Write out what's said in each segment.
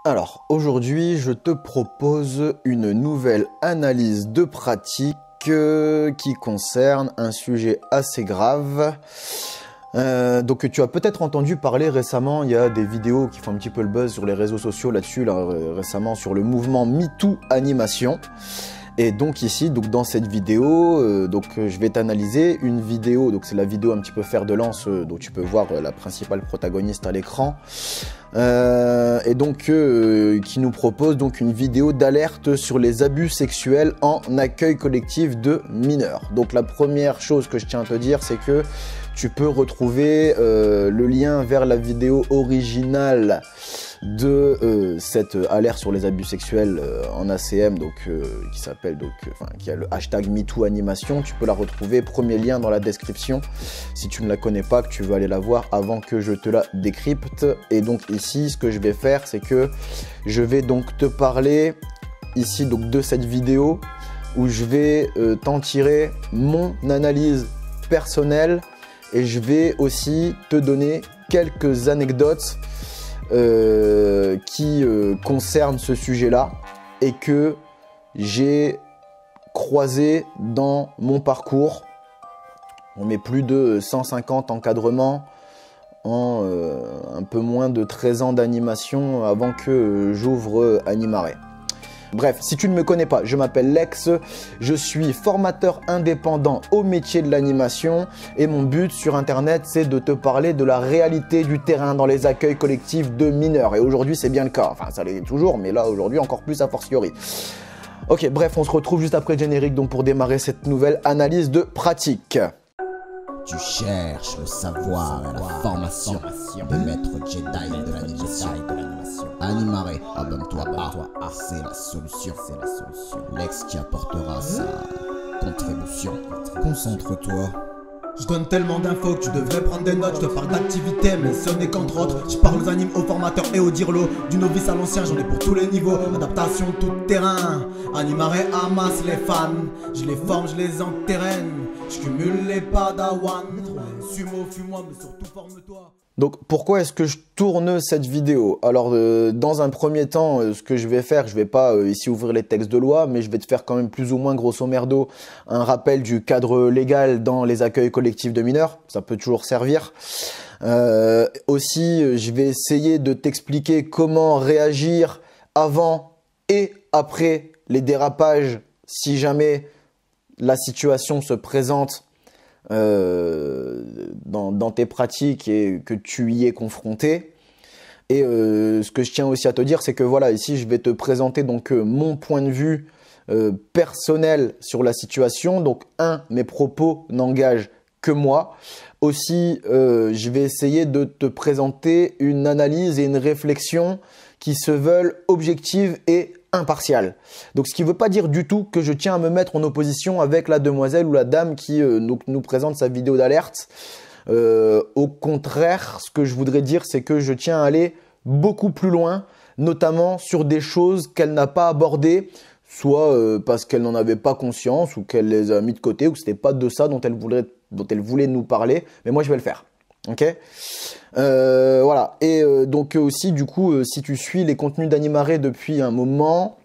Alors, aujourd'hui, je te propose une nouvelle analyse de pratique qui concerne un sujet assez grave. Donc tu as peut-être entendu parler récemment, il y a des vidéos qui font un petit peu le buzz sur les réseaux sociaux là-dessus, récemment sur le mouvement MeToo Animation. Et donc ici, dans cette vidéo, je vais t'analyser une vidéo, donc c'est la vidéo un petit peu fer de lance, dont tu peux voir la principale protagoniste à l'écran, qui nous propose donc une vidéo d'alerte sur les abus sexuels en accueil collectif de mineurs. Donc la première chose que je tiens à te dire, c'est que tu peux retrouver le lien vers la vidéo originale de cette alerte sur les abus sexuels en ACM, qui a le hashtag MeTooAnimation. Tu peux la retrouver, premier lien dans la description, si tu ne la connais pas, que tu veux aller la voir avant que je te la décrypte. Et donc ici, ce que je vais faire, c'est que je vais donc te parler ici de cette vidéo où je vais t'en tirer mon analyse personnelle et je vais aussi te donner quelques anecdotes qui concerne ce sujet-là et que j'ai croisé dans mon parcours. On met plus de 150 encadrements en un peu moins de 13 ans d'animation avant que j'ouvre Animare. Bref, si tu ne me connais pas, je m'appelle Lex, je suis formateur indépendant au métier de l'animation et mon but sur internet, c'est de te parler de la réalité du terrain dans les accueils collectifs de mineurs. Et aujourd'hui, c'est bien le cas. Enfin, ça l'est toujours, mais là, aujourd'hui, encore plus a fortiori. Ok, bref, on se retrouve juste après le générique donc pour démarrer cette nouvelle analyse de pratique. Tu cherches le savoir et la formation de maître Jedi de l'animation. Animare, abonne-toi pas, c'est la solution. Lex qui apportera sa contribution. Concentre-toi. Je donne tellement d'infos que tu devrais prendre des notes. Je te parle d'activité, mais ce n'est qu'entre autres. Je parle aux animes, aux formateurs et aux dirlots. Du novice à l'ancien, j'en ai pour tous les niveaux. Adaptation tout terrain. Animare amasse les fans. Je les forme, je les enterraine. Je cumule les padawans. Sumo, fuis-moi, mais surtout forme-toi. Donc pourquoi est-ce que je tourne cette vidéo? Alors dans un premier temps, ce que je vais faire, je vais pas ici ouvrir les textes de loi, mais je vais te faire quand même plus ou moins grosso merdo un rappel du cadre légal dans les accueils collectifs de mineurs, ça peut toujours servir. Aussi, je vais essayer de t'expliquer comment réagir avant et après les dérapages si jamais la situation se présente dans tes pratiques et que tu y es confronté. Et ce que je tiens aussi à te dire, c'est que voilà, ici je vais te présenter donc mon point de vue personnel sur la situation. Donc mes propos n'engagent que moi. Aussi, je vais essayer de te présenter une analyse et une réflexion qui se veulent objectives et impartiales. Donc ce qui ne veut pas dire du tout que je tiens à me mettre en opposition avec la demoiselle ou la dame qui nous présente sa vidéo d'alerte. Au contraire, ce que je voudrais dire, c'est que je tiens à aller beaucoup plus loin, notamment sur des choses qu'elle n'a pas abordées, soit parce qu'elle n'en avait pas conscience ou qu'elle les a mis de côté ou que ce n'était pas de ça dont elle voulait nous parler, mais moi je vais le faire. Ok, voilà. Et donc aussi du coup, si tu suis les contenus d'Animare depuis un moment,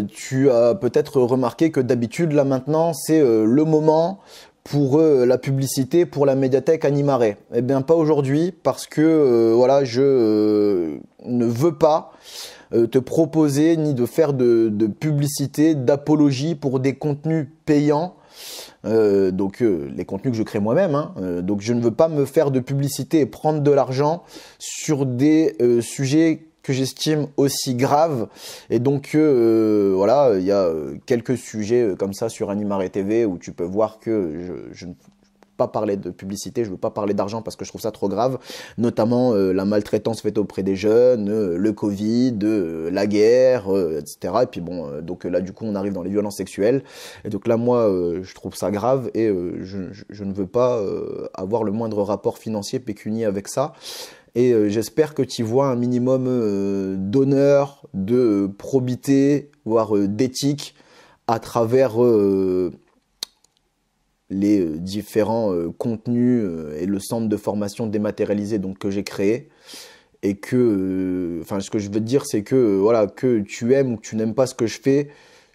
tu as peut-être remarqué que d'habitude là maintenant c'est le moment pour la publicité pour la médiathèque Animare. Eh bien pas aujourd'hui parce que voilà, je ne veux pas te proposer ni de faire de publicité, d'apologie pour des contenus payants. Les contenus que je crée moi-même, hein. Donc je ne veux pas me faire de publicité et prendre de l'argent sur des sujets que j'estime aussi graves. Et donc voilà, il y a quelques sujets comme ça sur Animare TV où tu peux voir que je ne veux pas parler de publicité, je veux pas parler d'argent parce que je trouve ça trop grave, notamment la maltraitance faite auprès des jeunes, le Covid, la guerre, etc. Et puis bon, donc là du coup on arrive dans les violences sexuelles. Et donc là moi je trouve ça grave et je ne veux pas avoir le moindre rapport financier pécunier avec ça. Et j'espère que tu vois un minimum d'honneur, de probité, voire d'éthique à travers les différents contenus et le centre de formation dématérialisé donc, que j'ai créé. et que, enfin, ce que je veux te dire, c'est que, voilà, que tu aimes ou que tu n'aimes pas ce que je fais,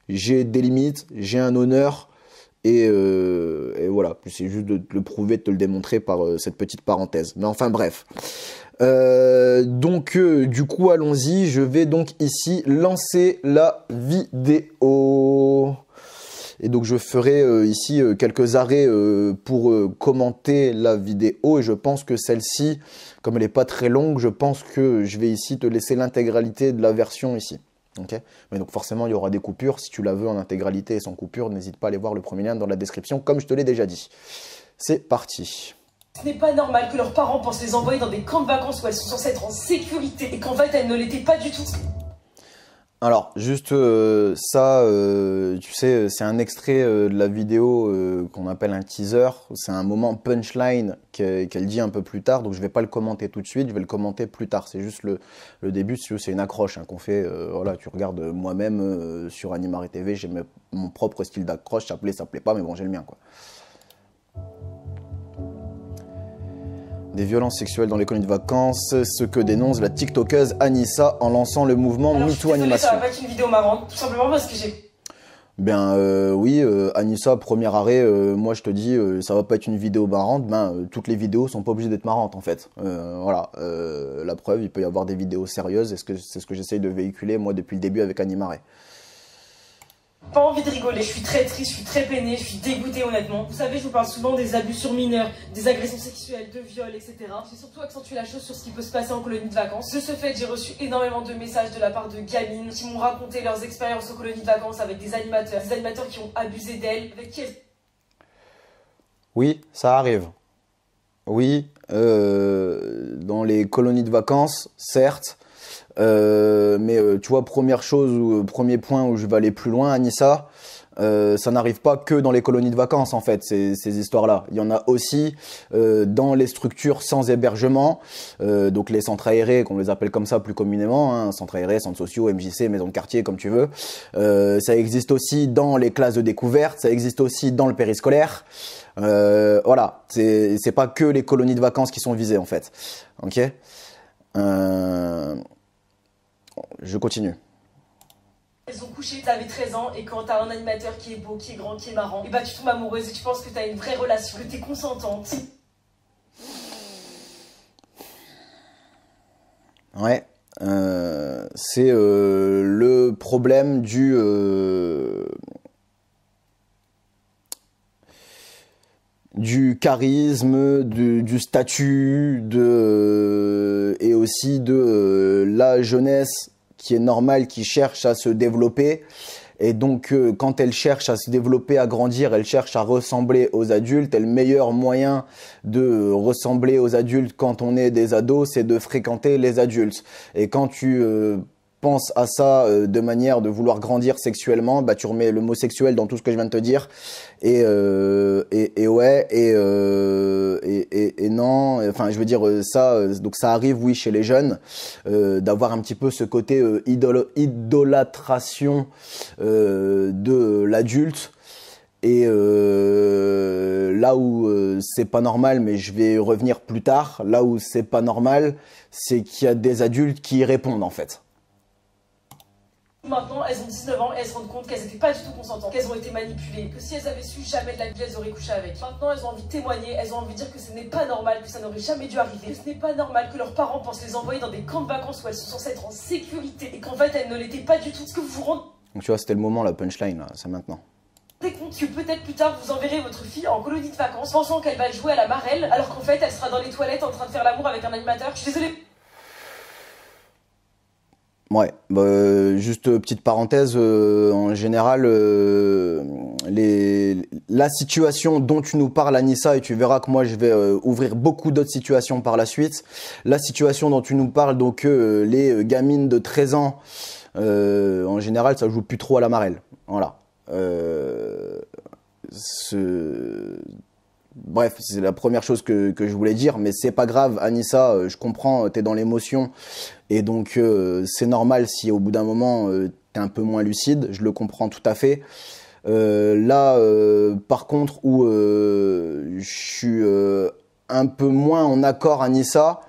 j'ai des limites, j'ai un honneur, et voilà, c'est juste de te le prouver, de te le démontrer par cette petite parenthèse. Mais enfin, bref. Donc, du coup, allons-y. Je vais donc ici lancer la vidéo. Et donc je ferai ici quelques arrêts pour commenter la vidéo, et je pense que celle-ci, comme elle n'est pas très longue, je pense que je vais ici te laisser l'intégralité de la version ici. Okay, mais donc forcément il y aura des coupures. Si tu la veux en intégralité et sans coupure, n'hésite pas à aller voir le premier lien dans la description, comme je te l'ai déjà dit. C'est parti. Ce n'est pas normal que leurs parents pensent les envoyer dans des camps de vacances où elles sont censées être en sécurité et qu'en fait elles ne l'étaient pas du tout. Alors, juste ça, tu sais, c'est un extrait de la vidéo qu'on appelle un teaser. C'est un moment punchline qu'elle dit un peu plus tard, donc je vais pas le commenter tout de suite, je vais le commenter plus tard. C'est juste le début, c'est une accroche hein, qu'on fait. Voilà, tu regardes moi-même sur Animare TV, j'ai mon propre style d'accroche, ça plaît, pas, mais bon, j'ai le mien, quoi. Des violences sexuelles dans les colonies de vacances, ce que dénonce la TikTokeuse Anissa en lançant le mouvement MeToo Animation. Ça va pas être une vidéo marrante, tout simplement parce que j'ai... Ben oui, Anissa, premier arrêt, moi je te dis, ça va pas être une vidéo marrante, toutes les vidéos sont pas obligées d'être marrantes en fait. Voilà, la preuve, il peut y avoir des vidéos sérieuses, c'est ce que j'essaye de véhiculer moi depuis le début avec Animare. Pas envie de rigoler, je suis très triste, je suis très peinée, je suis dégoûtée honnêtement. Vous savez, je vous parle souvent des abus sur mineurs, des agressions sexuelles, de viols, etc. J'ai surtout accentué la chose sur ce qui peut se passer en colonie de vacances. De ce fait, j'ai reçu énormément de messages de la part de gamines qui m'ont raconté leurs expériences en colonie de vacances avec des animateurs qui ont abusé d'elles, avec qui elles... Oui, ça arrive. Oui, dans les colonies de vacances, certes. Mais tu vois, première chose, premier point où je vais aller plus loin, Anissa, ça n'arrive pas que dans les colonies de vacances en fait, ces histoires-là. Il y en a aussi dans les structures sans hébergement, donc les centres aérés, qu'on les appelle comme ça plus communément, hein, centres aérés, centres sociaux, MJC, maisons de quartier, comme tu veux. Ça existe aussi dans les classes de découverte, ça existe aussi dans le périscolaire. Voilà, c'est pas que les colonies de vacances qui sont visées en fait. Ok. Je continue. Elles ont couché, t'avais 13 ans, et quand t'as un animateur qui est beau, qui est grand, qui est marrant, et bah tu tombes amoureuse et tu penses que t'as une vraie relation, que t'es consentante. Ouais, c'est le problème du charisme, du statut, et aussi de la jeunesse qui est normale, qui cherche à se développer. Et donc, quand elle cherche à se développer, à grandir, elle cherche à ressembler aux adultes. Et le meilleur moyen de ressembler aux adultes quand on est des ados, c'est de fréquenter les adultes. Et quand tu penses à ça de manière de vouloir grandir sexuellement, bah tu remets le mot sexuel dans tout ce que je viens de te dire. Et non, enfin je veux dire ça, donc ça arrive oui chez les jeunes d'avoir un petit peu ce côté idolâtration de l'adulte. Et là où c'est pas normal, mais je vais y revenir plus tard, là où c'est pas normal, c'est qu'il y a des adultes qui y répondent en fait. Maintenant, elles ont 19 ans et elles se rendent compte qu'elles n'étaient pas du tout consentantes, qu'elles ont été manipulées, que si elles avaient su jamais de la vie, elles auraient couché avec. Maintenant, elles ont envie de témoigner, elles ont envie de dire que ce n'est pas normal, que ça n'aurait jamais dû arriver, que ce n'est pas normal que leurs parents pensent les envoyer dans des camps de vacances où elles sont censées être en sécurité et qu'en fait elles ne l'étaient pas du tout. Est-ce que vous vous rendez Donc tu vois, c'était le moment, la punchline, là, c'est maintenant. compte que peut-être plus tard vous enverrez votre fille en colonie de vacances pensant qu'elle va jouer à la marelle alors qu'en fait elle sera dans les toilettes en train de faire l'amour avec un animateur. Je suis désolée. Ouais, juste petite parenthèse, en général, la situation dont tu nous parles, Anissa, et tu verras que moi je vais ouvrir beaucoup d'autres situations par la suite. La situation dont tu nous parles, donc les gamines de 13 ans, en général, ça joue plus trop à la marelle. Voilà. Bref, c'est la première chose que je voulais dire, mais c'est pas grave, Anissa, je comprends, t'es dans l'émotion, et donc c'est normal si au bout d'un moment t'es un peu moins lucide, je le comprends tout à fait. Là, par contre, où je suis un peu moins en accord, Anissa,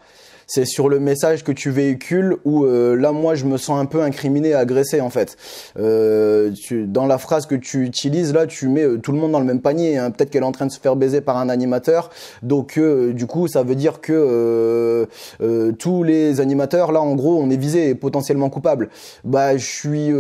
c'est sur le message que tu véhicules où là moi je me sens un peu incriminé, agressé en fait. Dans la phrase que tu utilises là, tu mets tout le monde dans le même panier, hein. Peut-être qu'elle est en train de se faire baiser par un animateur, donc du coup ça veut dire que tous les animateurs là en gros on est visé et potentiellement coupable. Bah je suis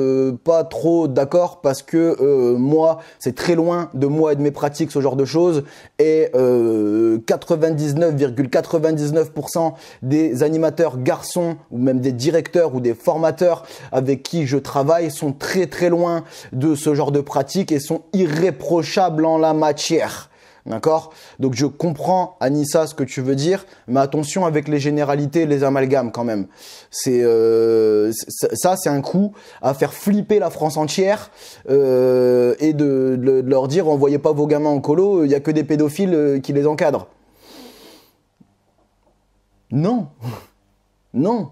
pas trop d'accord parce que moi c'est très loin de moi et de mes pratiques ce genre de choses, et 99,99% des animateurs garçons ou même des directeurs ou des formateurs avec qui je travaille sont très très loin de ce genre de pratiques et sont irréprochables en la matière. D'accord? Donc je comprends, Anissa, ce que tu veux dire, mais attention avec les généralités et les amalgames quand même. Ça, c'est un coup à faire flipper la France entière et de leur dire envoyez pas vos gamins en colo, il y a que des pédophiles qui les encadrent. Non, non.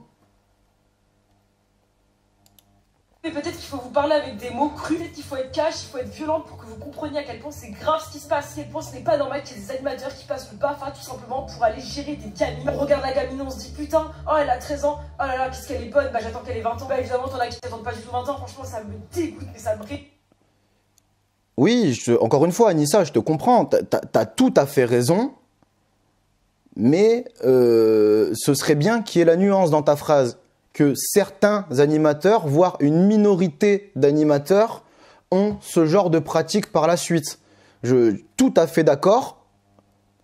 Mais peut-être qu'il faut vous parler avec des mots crus, peut-être qu'il faut être cash, il faut être violent pour que vous compreniez à quel point c'est grave ce qui se passe, à quel point ce n'est pas normal qu'il y ait des animateurs qui passent le BAFA tout simplement pour aller gérer des gamines. On regarde la gamine, on se dit putain, oh elle a 13 ans, oh là là, qu'est-ce qu'elle est bonne, bah j'attends qu'elle ait 20 ans. Bah évidemment, t'en as qui t'attendent pas du tout 20 ans, franchement ça me dégoûte, mais ça me Oui, encore une fois, Anissa, je te comprends, t'as tout à fait raison, mais ce serait bien qu'il y ait la nuance dans ta phrase. Que certains animateurs, voire une minorité d'animateurs, ont ce genre de pratique par la suite. Tout à fait d'accord,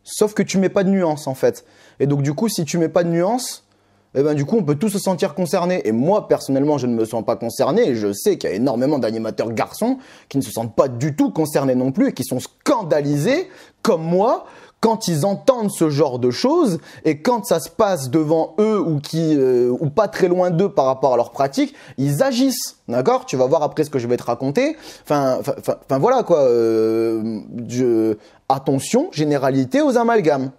sauf que tu mets pas de nuance en fait. Et donc du coup, si tu mets pas de nuance, eh ben du coup, on peut tous se sentir concernés. Et moi, personnellement, je ne me sens pas concerné. Et je sais qu'il y a énormément d'animateurs garçons qui ne se sentent pas du tout concernés non plus et qui sont scandalisés, comme moi, quand ils entendent ce genre de choses et quand ça se passe devant eux ou pas très loin d'eux par rapport à leur pratique, ils agissent, d'accord? Tu vas voir après ce que je vais te raconter. Enfin voilà quoi. Attention, généralité aux amalgames.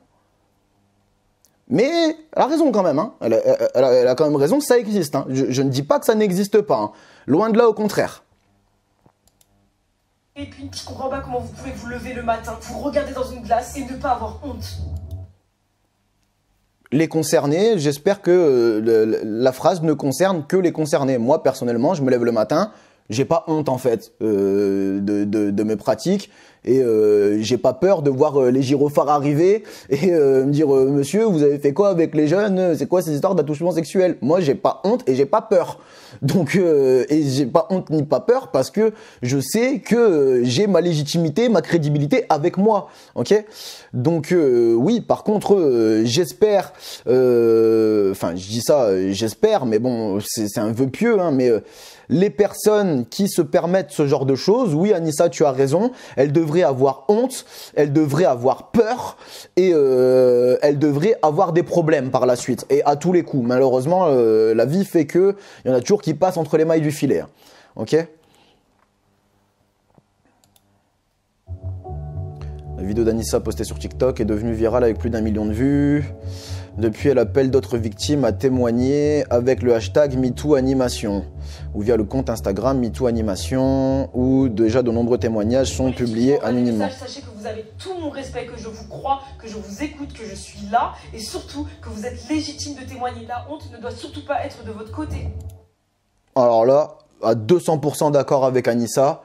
Mais elle a raison quand même. Hein. Elle a quand même raison, ça existe. Hein. Je ne dis pas que ça n'existe pas. Hein. Loin de là, au contraire. Et puis, je comprends pas comment vous pouvez vous lever le matin, vous regarder dans une glace et ne pas avoir honte. Les concernés, j'espère que la phrase ne concerne que les concernés. Moi, personnellement, je me lève le matin, j'ai pas honte en fait de mes pratiques et j'ai pas peur de voir les gyrophares arriver et me dire monsieur, vous avez fait quoi avec les jeunes, c'est quoi ces histoires d'attouchement sexuel? Moi j'ai pas honte et j'ai pas peur. Donc et j'ai pas honte ni pas peur parce que je sais que j'ai ma légitimité, ma crédibilité avec moi. OK? Donc oui, par contre j'espère enfin je dis ça, j'espère, mais bon, c'est un vœu pieux hein, mais les personnes qui se permettent ce genre de choses, oui Anissa, tu as raison, elles devraient avoir honte, elles devraient avoir peur et elles devraient avoir des problèmes par la suite. Et à tous les coups, malheureusement, la vie fait que il y en a toujours qui passent entre les mailles du filet. Hein. Ok ? La vidéo d'Anissa postée sur TikTok est devenue virale avec plus d'1 million de vues. Depuis, elle appelle d'autres victimes à témoigner avec le hashtag MeTooAnimation ou via le compte Instagram MeTooAnimation où déjà de nombreux témoignages sont publiés anonymement. Sachez que vous avez tout mon respect, que je vous crois, que je vous écoute, que je suis là et surtout que vous êtes légitime de témoigner. La honte ne doit surtout pas être de votre côté. Alors là, à 200% d'accord avec Anissa,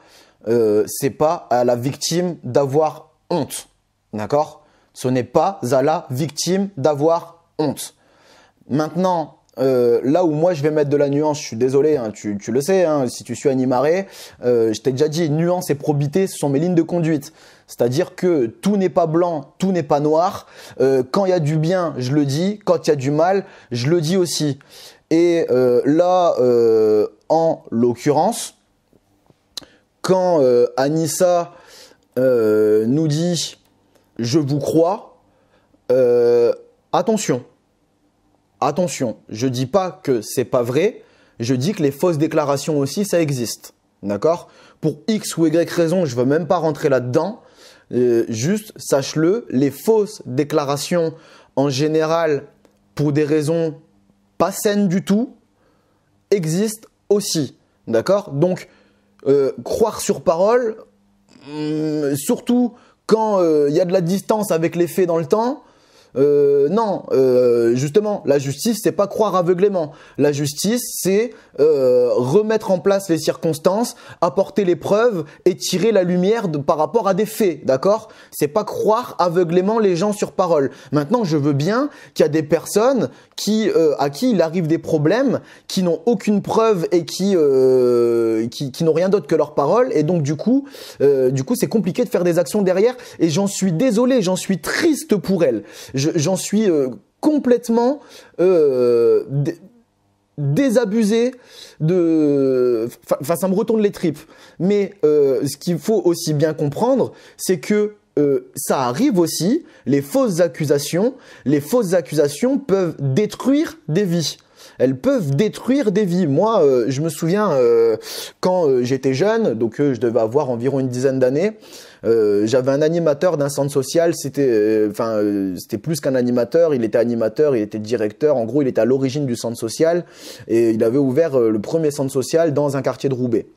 c'est pas à la victime d'avoir honte, d'accord ? Ce n'est pas à la victime d'avoir honte. Maintenant, là où moi je vais mettre de la nuance, je suis désolé, hein, tu le sais, hein, si tu suis Animaré, je t'ai déjà dit, nuance et probité, ce sont mes lignes de conduite. C'est-à-dire que tout n'est pas blanc, tout n'est pas noir. Quand il y a du bien, je le dis. Quand il y a du mal, je le dis aussi. Et là, en l'occurrence, quand Anissa nous dit « je vous crois », attention, je dis pas que c'est pas vrai, je dis que les fausses déclarations aussi, ça existe, d'accord? Pour X ou Y raison, je veux même pas rentrer là-dedans, juste sache-le, les fausses déclarations en général, pour des raisons pas saines du tout, existent aussi, d'accord? Donc, croire sur parole, surtout quand il y a de la distance avec les faits dans le temps, Non, justement, la justice, c'est pas croire aveuglément. La justice, c'est remettre en place les circonstances, apporter les preuves et tirer la lumière par rapport à des faits, d'accord? C'est pas croire aveuglément les gens sur parole. Maintenant, je veux bien qu'il y a des personnes à qui il arrive des problèmes, qui n'ont aucune preuve et qui n'ont rien d'autre que leur parole, et donc du coup, c'est compliqué de faire des actions derrière. Et j'en suis désolé, j'en suis triste pour elles. J'en suis complètement désabusé ça me retourne les tripes. Mais ce qu'il faut aussi bien comprendre, c'est que ça arrive aussi, les fausses accusations peuvent détruire des vies. Elles peuvent détruire des vies. Moi, je me souviens quand j'étais jeune, donc je devais avoir environ une dizaine d'années, j'avais un animateur d'un centre social. C'était plus qu'un animateur. Il était directeur. En gros, il était à l'origine du centre social et il avait ouvert le premier centre social dans un quartier de Roubaix.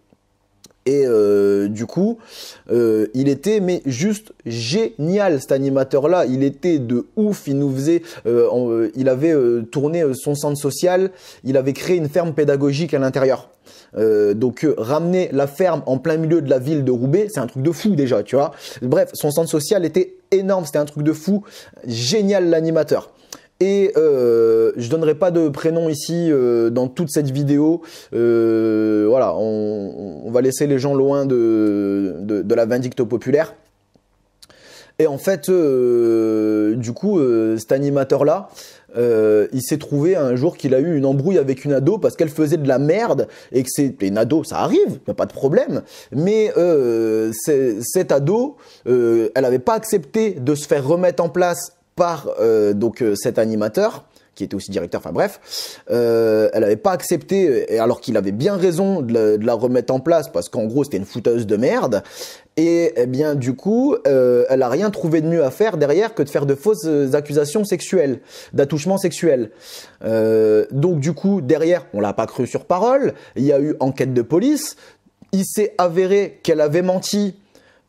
Et du coup, il était juste génial, cet animateur-là. Il était de ouf. Il nous faisait, il avait tourné son centre social. Il avait créé une ferme pédagogique à l'intérieur. Donc ramener la ferme en plein milieu de la ville de Roubaix, c'est un truc de fou déjà, tu vois. Bref, son centre social était énorme, c'était un truc de fou. Génial l'animateur. Et je donnerai pas de prénom ici dans toute cette vidéo. Voilà, on va laisser les gens loin de la vindicte populaire. Et en fait, du coup, cet animateur-là, il s'est trouvé un jour qu'il a eu une embrouille avec une ado parce qu'elle faisait de la merde et que c'est une ado, ça arrive, y a pas de problème. Mais cette ado, elle avait pas accepté de se faire remettre en place par cet animateur qui était aussi directeur, enfin bref, elle avait pas accepté, alors qu'il avait bien raison de la remettre en place parce qu'en gros c'était une fouteuse de merde. Et eh bien du coup, elle a rien trouvé de mieux à faire derrière que de faire de fausses accusations sexuelles, d'attouchement sexuel. Donc du coup derrière, on l'a pas cru sur parole. Il y a eu enquête de police. Il s'est avéré qu'elle avait menti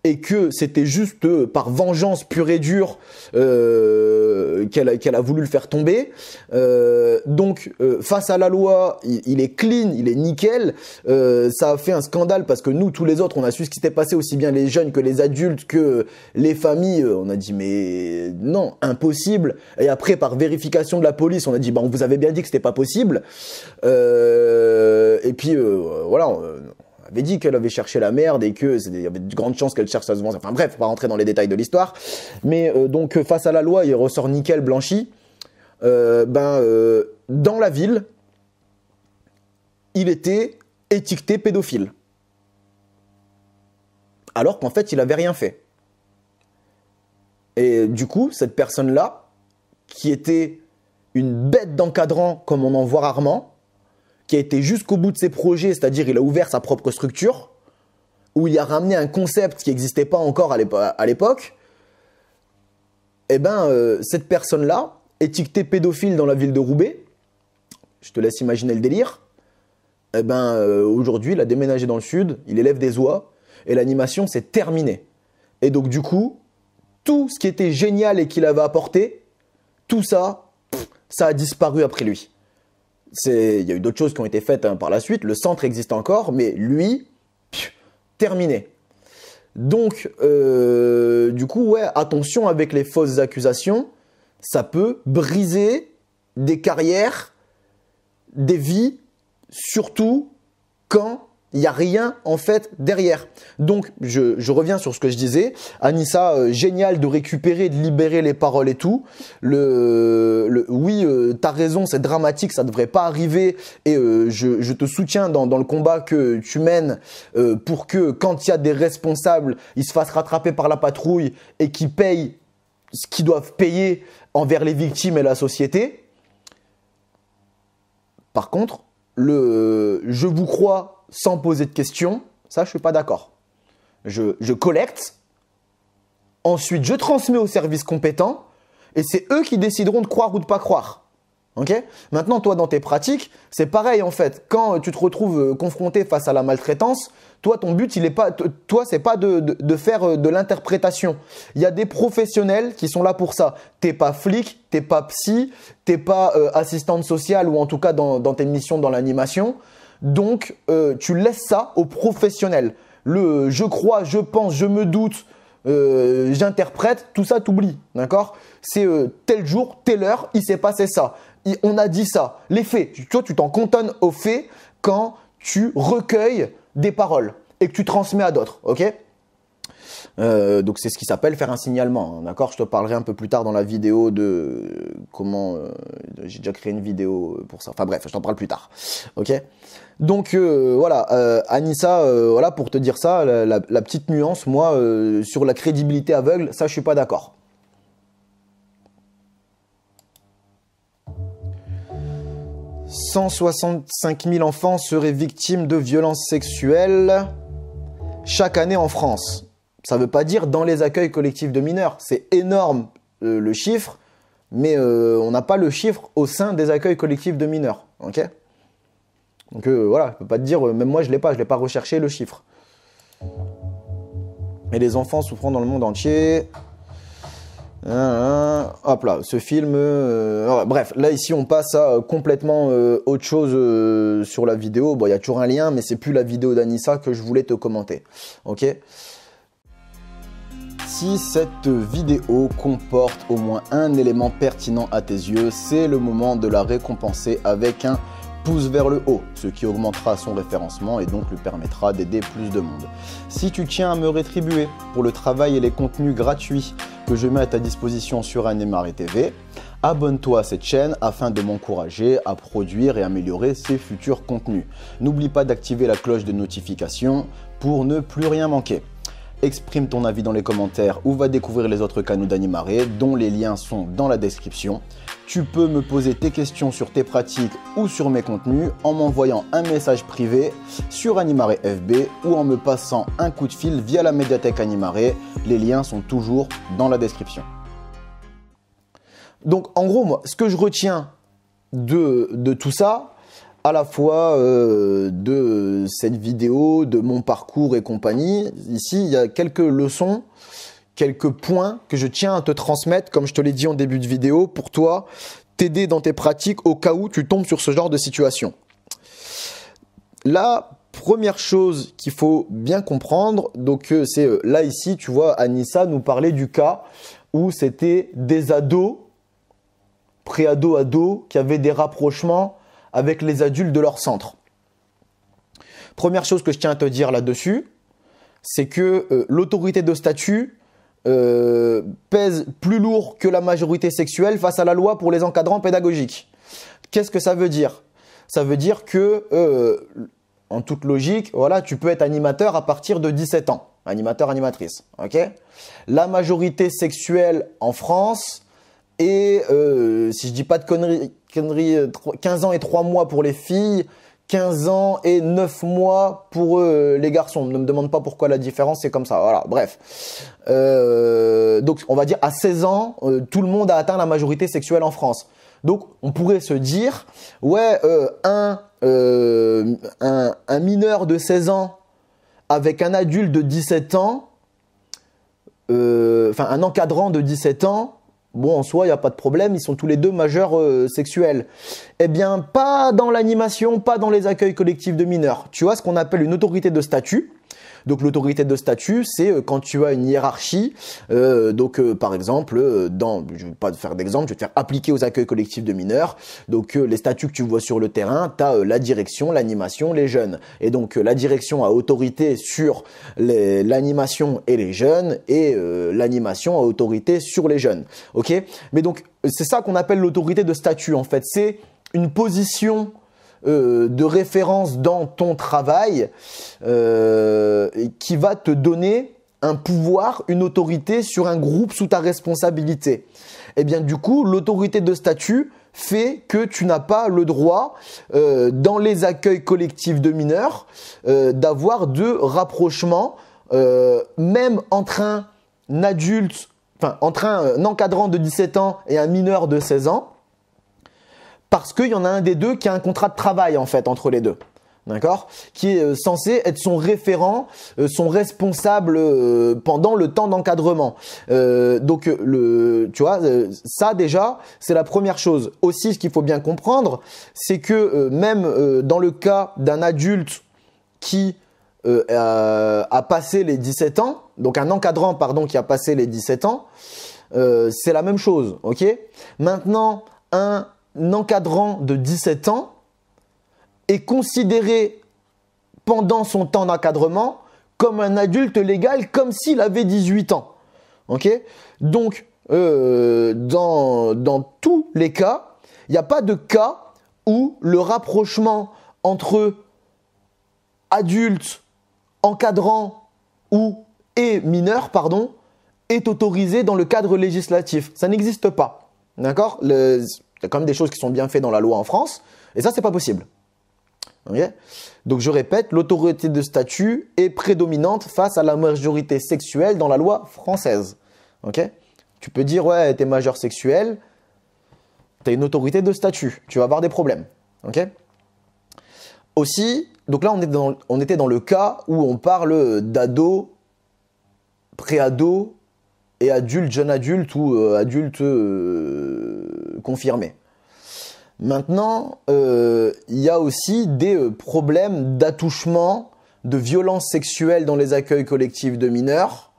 et que c'était juste par vengeance pure et dure qu'elle a voulu le faire tomber. Donc face à la loi, il est clean, il est nickel. Ça a fait un scandale parce que nous, tous les autres, on a su ce qui s'était passé, aussi bien les jeunes que les adultes, que les familles. On a dit mais non, impossible. Et après, par vérification de la police, on a dit on vous avait bien dit que c'était pas possible. Et puis voilà. Avait dit qu'elle avait cherché la merde et que il y avait de grandes chances qu'elle cherche à se venger. Enfin bref, on va rentrer dans les détails de l'histoire. Mais donc face à la loi, il ressort nickel blanchi. Dans la ville, il était étiqueté pédophile. Alors qu'en fait, il avait rien fait. Et du coup, cette personne-là, qui était une bête d'encadrant comme on en voit rarement, qui a été jusqu'au bout de ses projets, c'est-à-dire il a ouvert sa propre structure, où il a ramené un concept qui n'existait pas encore à l'époque, et cette personne-là, étiquetée pédophile dans la ville de Roubaix, je te laisse imaginer le délire, aujourd'hui il a déménagé dans le sud, il élève des oies, et l'animation c'est terminé. Et donc du coup, tout ce qui était génial et qu'il avait apporté, tout ça, ça a disparu après lui. Il y a eu d'autres choses qui ont été faites par la suite. Le centre existe encore, mais lui, terminé. Donc, du coup, ouais, attention avec les fausses accusations. Ça peut briser des carrières, des vies, surtout quand il n'y a rien en fait derrière. Donc, je reviens sur ce que je disais. Anissa, génial de récupérer, de libérer les paroles et tout. Oui, t'as raison, c'est dramatique, ça devrait pas arriver. Et je te soutiens dans le combat que tu mènes pour que quand il y a des responsables, ils se fassent rattraper par la patrouille et qu'ils payent ce qu'ils doivent payer envers les victimes et la société. Par contre, je vous crois sans poser de questions, ça je suis pas d'accord. Je collecte, ensuite je transmets aux services compétents et c'est eux qui décideront de croire ou de pas croire. Ok? Maintenant, toi, dans tes pratiques, c'est pareil en fait. Quand tu te retrouves confronté face à la maltraitance, toi, ton but, il est pas, toi, c'est pas de faire de l'interprétation. Il y a des professionnels qui sont là pour ça. T'es pas flic, t'es pas psy, t'es pas assistante sociale ou en tout cas dans tes missions dans l'animation. Donc, tu laisses ça aux professionnels. Le je crois, je pense, je me doute, j'interprète, tout ça, t'oublies. D'accord? C'est tel jour, telle heure, il s'est passé ça. On a dit ça. Les faits. Toi, tu t'en cantonnes aux faits quand tu recueilles des paroles et que tu transmets à d'autres. Ok? Donc, c'est ce qui s'appelle faire un signalement. D'accord? Je te parlerai un peu plus tard dans la vidéo de comment. J'ai déjà créé une vidéo pour ça. Enfin bref, je t'en parle plus tard. Ok? Donc voilà, Anissa, voilà pour te dire ça, la petite nuance, moi, sur la crédibilité aveugle, ça, je suis pas d'accord. 165 000 enfants seraient victimes de violences sexuelles chaque année en France. Ça ne veut pas dire dans les accueils collectifs de mineurs. C'est énorme le chiffre, mais on n'a pas le chiffre au sein des accueils collectifs de mineurs. Ok? Donc voilà, je ne peux pas te dire, même moi je l'ai pas recherché le chiffre. Et les enfants souffrant dans le monde entier. Hop là, ce film. Bref, là ici on passe à complètement autre chose sur la vidéo. Bon, il y a toujours un lien, mais c'est plus la vidéo d'Anissa que je voulais te commenter. Ok? Si cette vidéo comporte au moins un élément pertinent à tes yeux, c'est le moment de la récompenser avec un pouce vers le haut, ce qui augmentera son référencement et donc lui permettra d'aider plus de monde. Si tu tiens à me rétribuer pour le travail et les contenus gratuits que je mets à ta disposition sur Animaré TV, abonne-toi à cette chaîne afin de m'encourager à produire et améliorer ces futurs contenus. N'oublie pas d'activer la cloche de notification pour ne plus rien manquer. Exprime ton avis dans les commentaires ou va découvrir les autres canaux d'Animaré dont les liens sont dans la description. Tu peux me poser tes questions sur tes pratiques ou sur mes contenus en m'envoyant un message privé sur Animaré FB ou en me passant un coup de fil via la médiathèque Animaré. Les liens sont toujours dans la description. Donc en gros, moi, ce que je retiens de tout ça, à la fois de cette vidéo, de mon parcours et compagnie, ici il y a quelques leçons, quelques points que je tiens à te transmettre, comme je te l'ai dit en début de vidéo, pour toi, t'aider dans tes pratiques au cas où tu tombes sur ce genre de situation. La première chose qu'il faut bien comprendre, donc c'est là ici, tu vois, Anissa nous parlait du cas où c'était des ados, pré-ados, ados, qui avaient des rapprochements avec les adultes de leur centre. Première chose que je tiens à te dire là-dessus, c'est que l'autorité de statut pèse plus lourd que la majorité sexuelle face à la loi pour les encadrants pédagogiques. Qu'est-ce que ça veut dire? Ça veut dire que, en toute logique, voilà, tu peux être animateur à partir de 17 ans. Animateur, animatrice. Okay? La majorité sexuelle en France est, si je dis pas de conneries, 15 ans et 3 mois pour les filles, 15 ans et 9 mois pour les garçons. Ne me demande pas pourquoi la différence, c'est comme ça. Voilà, bref. Donc, on va dire à 16 ans, tout le monde a atteint la majorité sexuelle en France. Donc, on pourrait se dire, ouais, un mineur de 16 ans avec un adulte de 17 ans, enfin, un encadrant de 17 ans, bon, en soi, il n'y a pas de problème, ils sont tous les deux majeurs sexuels. Eh bien, pas dans l'animation, pas dans les accueils collectifs de mineurs. Tu vois ce qu'on appelle une autorité de statut. Donc, l'autorité de statut, c'est quand tu as une hiérarchie. Par exemple, je ne vais pas te faire d'exemple, je vais te faire appliquer aux accueils collectifs de mineurs. Donc, les statuts que tu vois sur le terrain, tu as la direction, l'animation, les jeunes. Et donc, la direction a autorité sur l'animation et les jeunes, et l'animation a autorité sur les jeunes. Ok? Mais donc, c'est ça qu'on appelle l'autorité de statut, en fait. C'est une position de référence dans ton travail qui va te donner un pouvoir, une autorité sur un groupe sous ta responsabilité. Et bien du coup, l'autorité de statut fait que tu n'as pas le droit dans les accueils collectifs de mineurs d'avoir de rapprochement même entre un adulte, enfin entre un encadrant de 17 ans et un mineur de 16 ans. parce qu'il y en a un des deux qui a un contrat de travail en fait entre les deux. D'accord, qui est censé être son référent, son responsable pendant le temps d'encadrement. Donc tu vois, ça déjà, c'est la première chose. Aussi, ce qu'il faut bien comprendre, c'est que même dans le cas d'un adulte qui a passé les 17 ans, donc un encadrant pardon qui a passé les 17 ans, c'est la même chose, ok? Maintenant, un encadrant de 17 ans est considéré pendant son temps d'encadrement comme un adulte légal, comme s'il avait 18 ans. Ok? Donc, dans tous les cas, il n'y a pas de cas où le rapprochement entre adulte, encadrant et mineur, est autorisé dans le cadre législatif. Ça n'existe pas. D'accord? Il y a quand même des choses qui sont bien faites dans la loi en France, et ça, c'est pas possible. Okay. Donc je répète, l'autorité de statut est prédominante face à la majorité sexuelle dans la loi française. Okay. Tu peux dire ouais, t'es majeur sexuel, t'as une autorité de statut, tu vas avoir des problèmes. Okay. Aussi, donc là on était dans le cas où on parle d'ado, pré-ado et adulte, jeune adulte ou adulte confirmé. Maintenant, il y a aussi des problèmes d'attouchement, de violence sexuelle dans les accueils collectifs de mineurs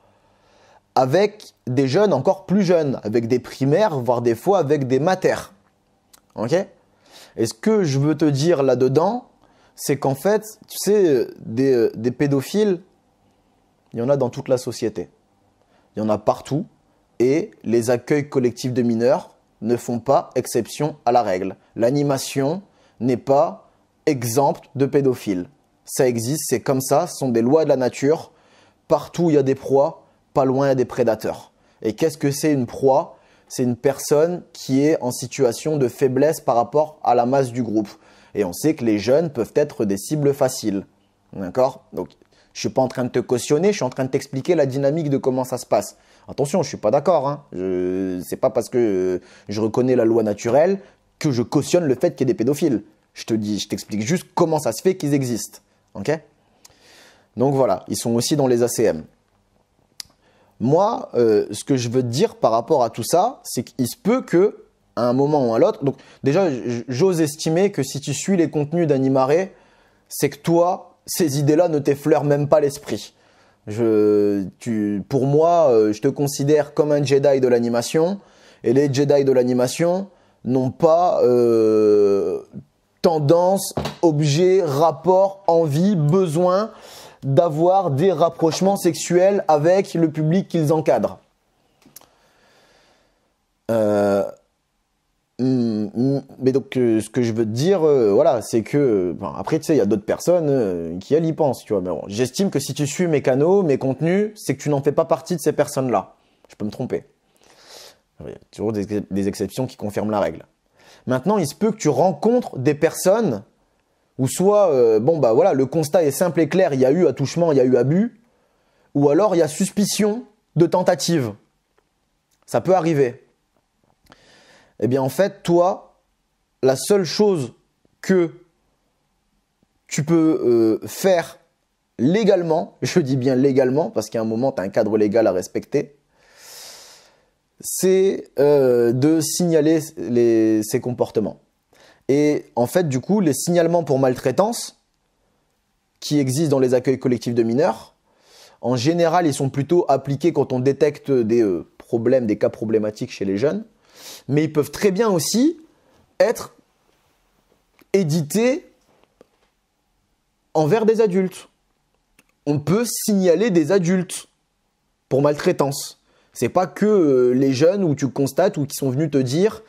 avec des jeunes encore plus jeunes, avec des primaires, voire des fois avec des maters. Ok? Et ce que je veux te dire là-dedans, c'est qu'en fait, tu sais, des pédophiles, il y en a dans toute la société. Il y en a partout. Et les accueils collectifs de mineurs ne font pas exception à la règle. L'animation n'est pas exempte de pédophiles. Ça existe, c'est comme ça, ce sont des lois de la nature. Partout, il y a des proies, pas loin, il y a des prédateurs. Et qu'est-ce que c'est une proie? C'est une personne qui est en situation de faiblesse par rapport à la masse du groupe. Et on sait que les jeunes peuvent être des cibles faciles. D'accord? Donc, je ne suis pas en train de te cautionner, je suis en train de t'expliquer la dynamique de comment ça se passe. Attention, je ne suis pas d'accord. Hein. Ce n'est pas parce que je reconnais la loi naturelle que je cautionne le fait qu'il y ait des pédophiles. Je t'explique juste comment ça se fait qu'ils existent. Okay? Donc voilà, ils sont aussi dans les ACM. Moi, ce que je veux te dire par rapport à tout ça, c'est qu'il se peut que, à un moment ou à l'autre, donc déjà, j'ose estimer que si tu suis les contenus d'Animaré, c'est que toi, ces idées-là ne t'effleurent même pas l'esprit. Pour moi, je te considère comme un Jedi de l'animation, et les Jedi de l'animation n'ont pas tendance, objet, rapport, envie, besoin d'avoir des rapprochements sexuels avec le public qu'ils encadrent. Mais donc, ce que je veux te dire, voilà, c'est que, après, tu sais, il y a d'autres personnes qui, elles, y pensent, tu vois. Mais bon, j'estime que si tu suis mes canaux, mes contenus, c'est que tu n'en fais pas partie de ces personnes-là. Je peux me tromper. Il y a toujours des exceptions qui confirment la règle. Maintenant, il se peut que tu rencontres des personnes où soit, voilà, le constat est simple et clair, il y a eu attouchement, il y a eu abus, ou alors il y a suspicion de tentative. Ça peut arriver. Eh bien, en fait, toi, la seule chose que tu peux faire légalement, je dis bien légalement, parce qu'à un moment, tu as un cadre légal à respecter, c'est de signaler ces comportements. Et en fait, du coup, les signalements pour maltraitance qui existent dans les accueils collectifs de mineurs, en général, ils sont plutôt appliqués quand on détecte des problèmes, des cas problématiques chez les jeunes. Mais ils peuvent très bien aussi être édités envers des adultes. On peut signaler des adultes pour maltraitance. C'est pas que les jeunes où tu constates ou qui sont venus te dire,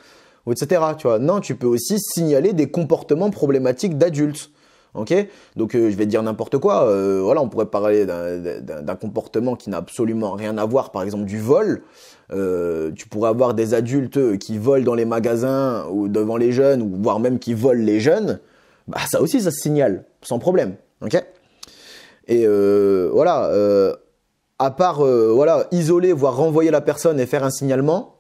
etc. Tu vois. Non, tu peux aussi signaler des comportements problématiques d'adultes. Okay, donc je vais te dire n'importe quoi. Voilà, on pourrait parler d'un comportement qui n'a absolument rien à voir, par exemple du vol. Tu pourrais avoir des adultes qui volent dans les magasins ou devant les jeunes, ou voire même qui volent les jeunes. Bah ça aussi, ça se signale sans problème. Ok. Et voilà. À part voilà, isoler, voire renvoyer la personne et faire un signalement,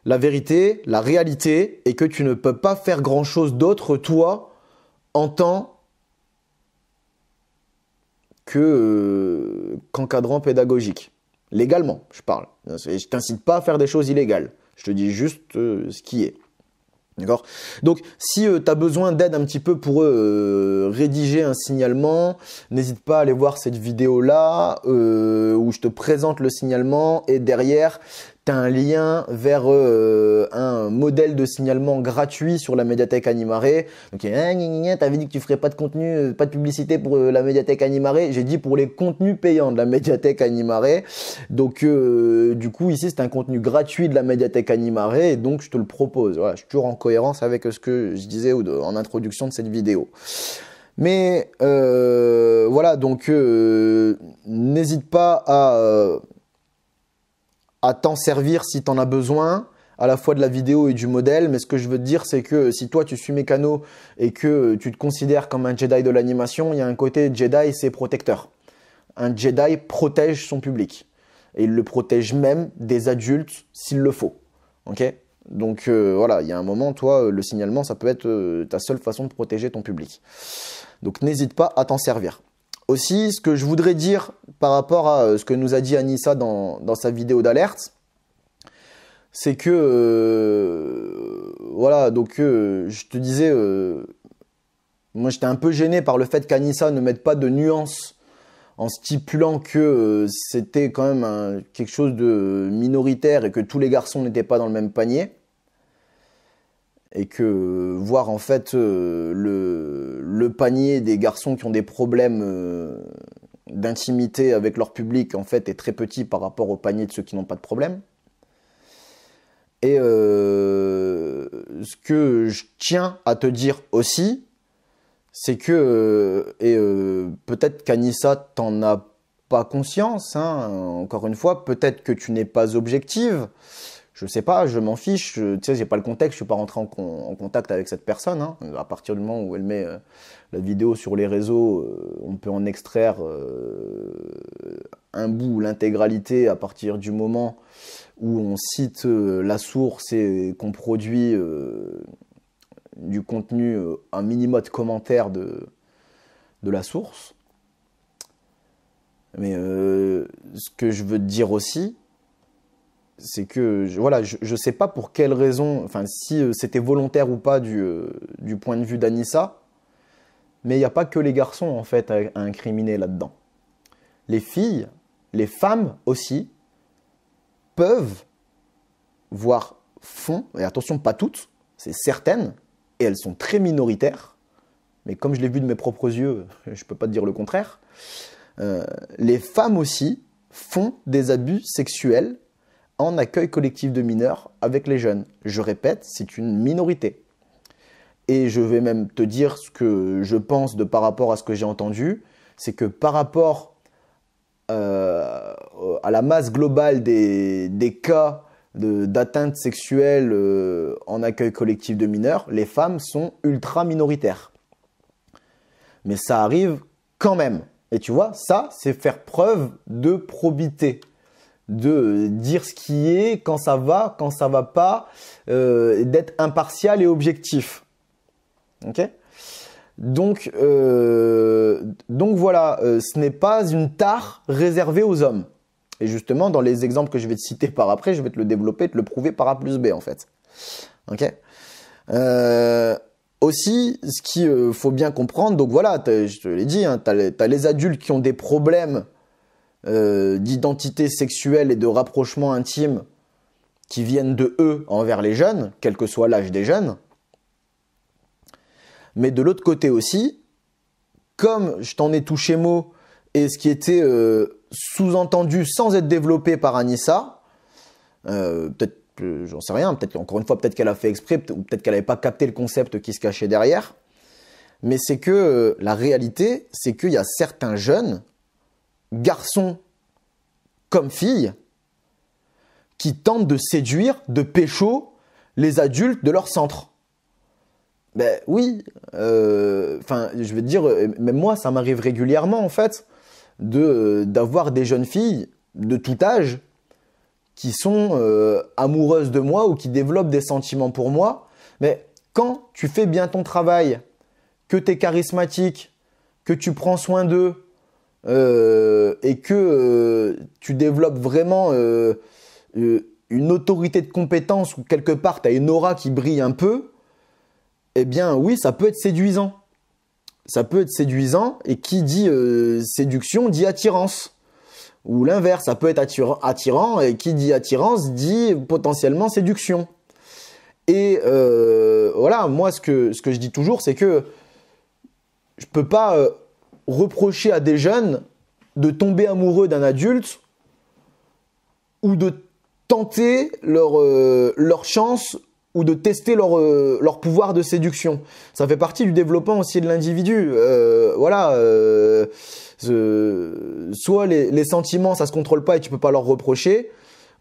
La vérité, la réalité est que tu ne peux pas faire grand-chose d'autre, toi, en tant qu'encadrant pédagogique. Légalement, je parle. Je t'incite pas à faire des choses illégales. Je te dis juste ce qui est. D'accord? Donc, si tu as besoin d'aide un petit peu pour rédiger un signalement, n'hésite pas à aller voir cette vidéo-là où je te présente le signalement et derrière, tu as un lien vers un modèle de signalement gratuit sur la médiathèque Animaré. Donc, t'avais dit que tu ferais pas de contenu, pas de publicité pour la médiathèque Animaré. J'ai dit pour les contenus payants de la médiathèque Animaré. Donc, du coup, ici, c'est un contenu gratuit de la médiathèque Animaré et donc je te le propose. Voilà, je suis toujours en cohérence avec ce que je disais en introduction de cette vidéo. Mais voilà, donc n'hésite pas à t'en servir si tu en as besoin, à la fois de la vidéo et du modèle. Mais ce que je veux te dire, c'est que si toi tu suis Mécano et que tu te considères comme un Jedi de l'animation, il y a un côté Jedi, c'est protecteur. Un Jedi protège son public. Et il le protège même des adultes s'il le faut. Ok ? Donc voilà, il y a un moment, toi, le signalement, ça peut être ta seule façon de protéger ton public. Donc n'hésite pas à t'en servir. Aussi, ce que je voudrais dire par rapport à ce que nous a dit Anissa dans sa vidéo d'alerte, c'est que, voilà, donc je te disais, moi j'étais un peu gêné par le fait qu'Anissa ne mette pas de nuance en stipulant que c'était quand même quelque chose de minoritaire et que tous les garçons n'étaient pas dans le même panier. Et que voir en fait le panier des garçons qui ont des problèmes d'intimité avec leur public en fait est très petit par rapport au panier de ceux qui n'ont pas de problème. Et ce que je tiens à te dire aussi, c'est que, peut-être qu'Anissa t'en a pas conscience, hein, encore une fois, peut-être que tu n'es pas objective. Je sais pas, je m'en fiche, tu sais, j'ai pas le contexte, je suis pas rentré en contact avec cette personne. Hein. À partir du moment où elle met la vidéo sur les réseaux, on peut en extraire un bout ou l'intégralité à partir du moment où on cite la source et qu'on produit du contenu, un minimum de commentaires de la source. Mais ce que je veux te dire aussi, c'est que voilà, je sais pas pour quelle raison, enfin si c'était volontaire ou pas du point de vue d'Anissa, mais il n'y a pas que les garçons en fait à incriminer là-dedans. Les filles, les femmes aussi, peuvent, voire font, et attention pas toutes, c'est certaines, et elles sont très minoritaires, mais comme je l'ai vu de mes propres yeux, je peux pas te dire le contraire, les femmes aussi font des abus sexuels en accueil collectif de mineurs avec les jeunes. Je répète, c'est une minorité. Et je vais même te dire ce que je pense par rapport à ce que j'ai entendu, c'est que par rapport à la masse globale des cas d'atteinte sexuelle en accueil collectif de mineurs, les femmes sont ultra minoritaires. Mais ça arrive quand même. Et tu vois, ça, c'est faire preuve de probité. De dire ce qui est, quand ça va pas, d'être impartial et objectif. Ok ? Donc voilà, ce n'est pas une tare réservée aux hommes. Et justement, dans les exemples que je vais te citer par après, je vais te le développer, te le prouver par A plus B en fait. Ok ? Aussi, ce qu'il faut bien comprendre, donc voilà, je te l'ai dit, hein, t'as les adultes qui ont des problèmes d'identité sexuelle et de rapprochement intime qui viennent de eux envers les jeunes, quel que soit l'âge des jeunes. Mais de l'autre côté aussi, comme je t'en ai touché mot, et ce qui était sous-entendu sans être développé par Anissa, peut-être, j'en sais rien, peut-être encore une fois, peut-être qu'elle a fait exprès, ou peut-être qu'elle n'avait pas capté le concept qui se cachait derrière, mais c'est que la réalité, c'est qu'il y a certains jeunes, garçons comme filles, qui tentent de séduire, de pécho les adultes de leur centre. Ben oui, enfin, je veux dire, même moi, ça m'arrive régulièrement en fait, d'avoir des jeunes filles de tout âge qui sont amoureuses de moi ou qui développent des sentiments pour moi. Mais quand tu fais bien ton travail, que tu es charismatique, que tu prends soin d'eux et que tu développes vraiment une autorité de compétence ou quelque part tu as une aura qui brille un peu, eh bien oui, ça peut être séduisant. Ça peut être séduisant et qui dit séduction dit attirance. Ou l'inverse, ça peut être attirant et qui dit attirance dit potentiellement séduction. Et voilà, moi ce que je dis toujours, c'est que je peux pas reprocher à des jeunes de tomber amoureux d'un adulte ou de tenter leur chance ou de tester leur pouvoir de séduction. Ça fait partie du développement aussi de l'individu. Voilà. Soit les sentiments, ça se contrôle pas et tu peux pas leur reprocher,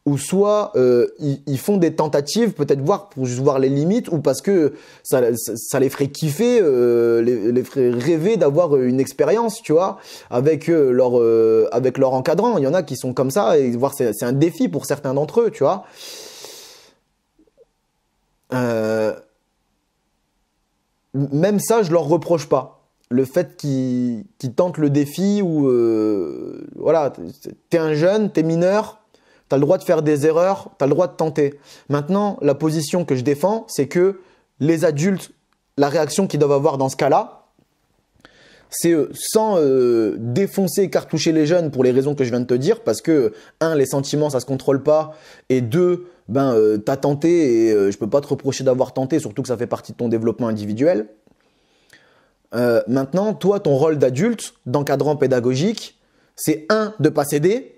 ou soit ils font des tentatives, peut-être pour juste voir les limites, ou parce que ça les ferait kiffer, les ferait rêver d'avoir une expérience, tu vois, avec leur encadrant. Il y en a qui sont comme ça, et voir c'est un défi pour certains d'entre eux, tu vois. Même ça, je leur reproche pas. Le fait qu'ils tentent le défi ou voilà, t'es un jeune, t'es mineur, t'as le droit de faire des erreurs, t'as le droit de tenter. Maintenant, la position que je défends, c'est que les adultes, la réaction qu'ils doivent avoir dans ce cas-là, c'est sans défoncer, cartoucher les jeunes pour les raisons que je viens de te dire, parce que, un, les sentiments, ça se contrôle pas, et deux, t'as tenté et je peux pas te reprocher d'avoir tenté, surtout que ça fait partie de ton développement individuel. Maintenant, toi, ton rôle d'adulte, d'encadrant pédagogique, c'est un, de pas céder,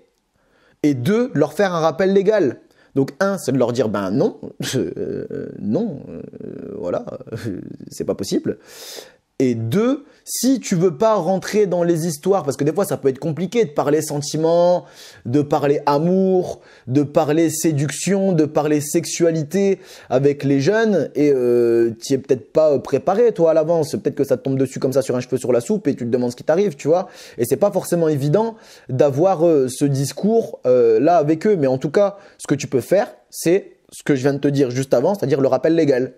et deux, leur faire un rappel légal. Donc un, c'est de leur dire non, non, voilà, c'est pas possible. Et deux, si tu veux pas rentrer dans les histoires, parce que des fois ça peut être compliqué de parler sentiments, de parler amour, de parler séduction, de parler sexualité avec les jeunes, et tu es peut-être pas préparé toi à l'avance, peut-être que ça te tombe dessus comme ça sur un cheveu sur la soupe et tu te demandes ce qui t'arrive, tu vois. Et c'est pas forcément évident d'avoir ce discours là avec eux, mais en tout cas, ce que tu peux faire, c'est ce que je viens de te dire juste avant, c'est-à-dire le rappel légal.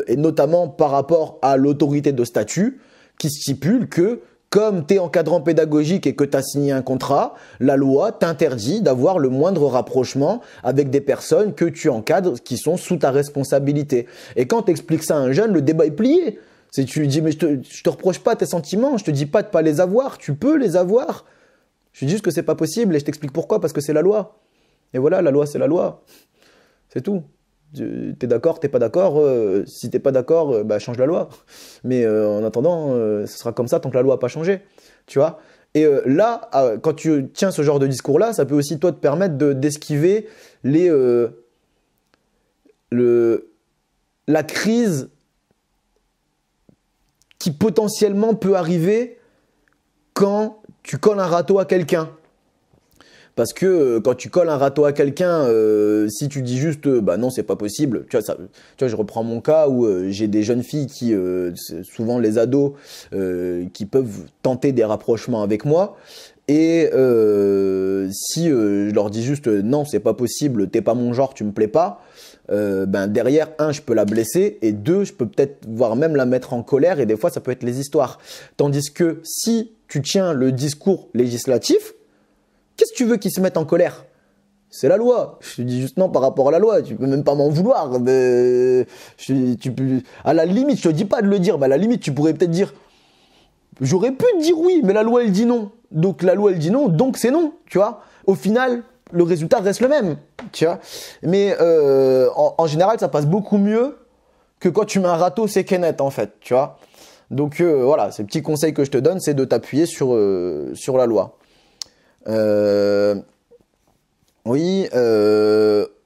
Et notamment par rapport à l'autorité de statut qui stipule que comme tu es encadrant pédagogique et que tu as signé un contrat, la loi t'interdit d'avoir le moindre rapprochement avec des personnes que tu encadres qui sont sous ta responsabilité. Et quand tu expliques ça à un jeune, le débat est plié. Tu lui dis mais je te reproche pas tes sentiments, je te dis pas de pas les avoir, tu peux les avoir. Je dis juste que c'est pas possible et je t'explique pourquoi, parce que c'est la loi. Et voilà, la loi c'est la loi. C'est tout. T'es d'accord, t'es pas d'accord, si t'es pas d'accord, change la loi. Mais en attendant, ce sera comme ça tant que la loi n'a pas changé, tu vois. Et là, quand tu tiens ce genre de discours-là, ça peut aussi toi te permettre d'esquiver la crise qui potentiellement peut arriver quand tu colles un râteau à quelqu'un. Parce que quand tu colles un râteau à quelqu'un, si tu dis juste non, c'est pas possible, tu vois, je reprends mon cas où j'ai des jeunes filles qui, souvent les ados, qui peuvent tenter des rapprochements avec moi. Et si je leur dis juste non, c'est pas possible, t'es pas mon genre, tu me plais pas, derrière, un, je peux la blesser, et deux, je peux peut-être voire même la mettre en colère, et des fois ça peut être les histoires. Tandis que si tu tiens le discours législatif, qu'est-ce que tu veux qu'ils se mettent en colère? C'est la loi. Je te dis juste non par rapport à la loi. Tu peux même pas m'en vouloir. À la limite, je te dis pas de le dire. À la limite, tu pourrais peut-être dire, j'aurais pu te dire oui, mais la loi elle dit non. Donc la loi elle dit non, donc c'est non. Tu vois. Au final, le résultat reste le même. Tu vois. Mais en général, ça passe beaucoup mieux que quand tu mets un râteau sec et net en fait. Tu vois. Donc voilà, ces petits conseils que je te donne, c'est de t'appuyer sur la loi. Oui,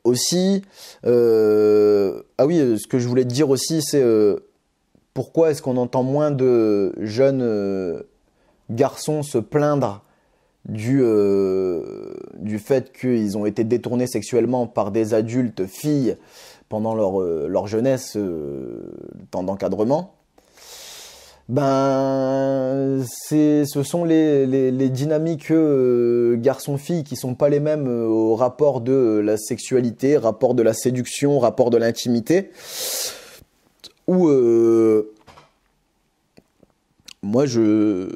aussi, ah oui, ce que je voulais te dire aussi, c'est pourquoi est-ce qu'on entend moins de jeunes garçons se plaindre du fait qu'ils ont été détournés sexuellement par des adultes filles pendant leur jeunesse, temps d'encadrement. ce sont les dynamiques garçon-fille qui sont pas les mêmes au rapport de la sexualité, rapport de la séduction, rapport de l'intimité. Où moi je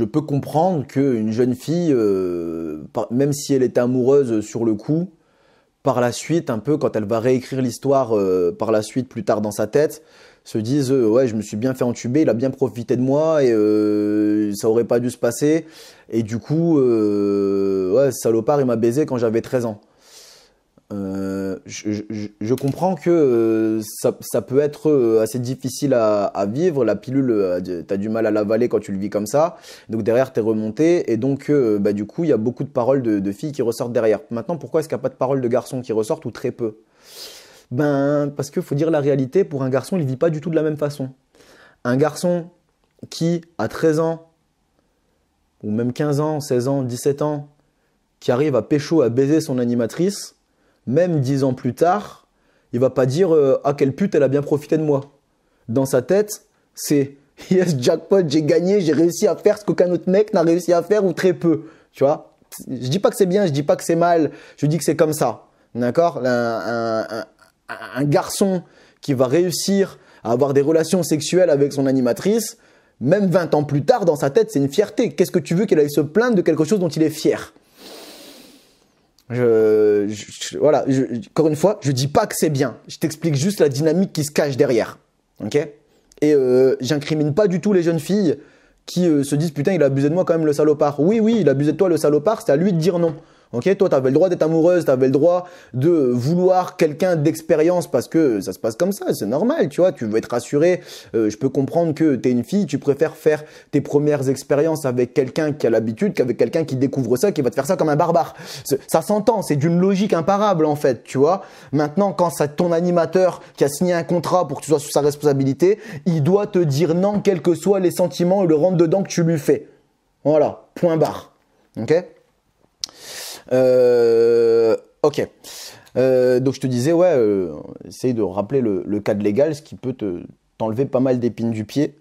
peux comprendre qu'une jeune fille, même si elle est amoureuse sur le coup, par la suite, un peu quand elle va réécrire l'histoire par la suite, plus tard dans sa tête, se dise ouais, je me suis bien fait entuber, il a bien profité de moi et ça aurait pas dû se passer. Et du coup, ouais, salopard, il m'a baisé quand j'avais 13 ans. Je comprends que ça peut être assez difficile à vivre. La pilule, t'as du mal à l'avaler quand tu le vis comme ça. Donc derrière, t'es remonté. Et donc, du coup, il y a beaucoup de paroles de filles qui ressortent derrière. Maintenant, pourquoi est-ce qu'il n'y a pas de paroles de garçons qui ressortent ou très peu? Parce qu'il faut dire la réalité, pour un garçon, il ne vit pas du tout de la même façon. Un garçon qui, à 13 ans, ou même 15 ans, 16 ans, 17 ans, qui arrive à pécho, à baiser son animatrice, même 10 ans plus tard, il va pas dire ah, quelle pute, elle a bien profité de moi. Dans sa tête, c'est yes, jackpot, j'ai gagné, j'ai réussi à faire ce qu'aucun autre mec n'a réussi à faire ou très peu. Tu vois? Je dis pas que c'est bien, je dis pas que c'est mal, je dis que c'est comme ça. D'accord? Un garçon qui va réussir à avoir des relations sexuelles avec son animatrice, même 20 ans plus tard, dans sa tête, c'est une fierté. Qu'est-ce que tu veux qu'elle aille se plaindre de quelque chose dont il est fier? Voilà, encore une fois, je dis pas que c'est bien. Je t'explique juste la dynamique qui se cache derrière. Ok? Et j'incrimine pas du tout les jeunes filles qui se disent putain, il a abusé de moi quand même le salopard. Oui, il a abusé de toi le salopard, c'est à lui de dire non. Ok, toi, t'avais le droit d'être amoureuse, t'avais le droit de vouloir quelqu'un d'expérience parce que ça se passe comme ça, c'est normal, tu vois, tu veux être rassuré. Je peux comprendre que t'es une fille, tu préfères faire tes premières expériences avec quelqu'un qui a l'habitude qu'avec quelqu'un qui découvre ça, qui va te faire ça comme un barbare. Ça s'entend, c'est d'une logique imparable en fait, tu vois. Maintenant, quand c'est ton animateur qui a signé un contrat pour que tu sois sous sa responsabilité, il doit te dire non, quels que soient les sentiments et le rentre dedans que tu lui fais. Voilà, point barre. Ok? Ok. Donc je te disais, ouais, essaye de rappeler le cadre légal, ce qui peut t'enlever pas mal d'épines du pied.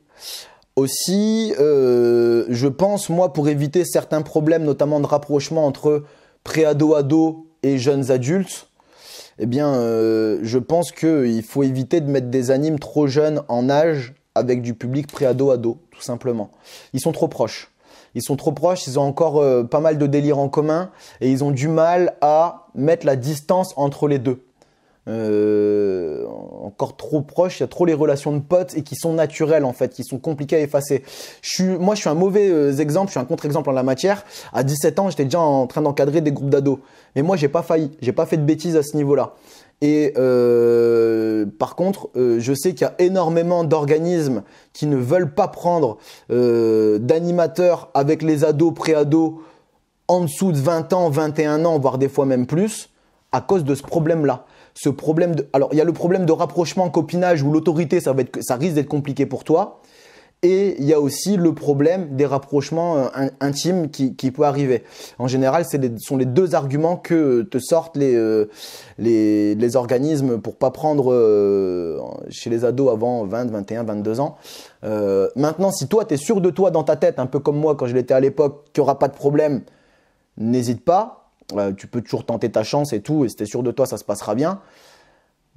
Aussi, je pense, moi, pour éviter certains problèmes, notamment de rapprochement entre pré-ado-ado et jeunes adultes, eh bien, je pense qu'il faut éviter de mettre des animes trop jeunes en âge avec du public pré-ado-ado, tout simplement. Ils sont trop proches. Ils sont trop proches, ils ont encore pas mal de délires en commun et ils ont du mal à mettre la distance entre les deux. Encore trop proches, il y a trop les relations de potes et qui sont naturelles en fait, qui sont compliquées à effacer. Moi, je suis un mauvais exemple, je suis un contre-exemple en la matière. À 17 ans, j'étais déjà en train d'encadrer des groupes d'ados. Mais moi, j'ai pas failli, j'ai pas fait de bêtises à ce niveau-là. Et par contre, je sais qu'il y a énormément d'organismes qui ne veulent pas prendre d'animateurs avec les ados, pré-ados, en dessous de 20 ans, 21 ans, voire des fois même plus, à cause de ce problème-là. Alors, il y a le problème de rapprochement, copinage, où l'autorité, ça risque d'être compliqué pour toi. Et il y a aussi le problème des rapprochements intimes qui peut arriver. En général, ce sont les deux arguments que te sortent les organismes pour pas prendre chez les ados avant 20, 21, 22 ans. Maintenant, si toi, tu es sûr de toi dans ta tête, un peu comme moi quand je l'étais à l'époque, qu'il n'y aura pas de problème, n'hésite pas. Tu peux toujours tenter ta chance et tout. Et si tu es sûr de toi, ça se passera bien.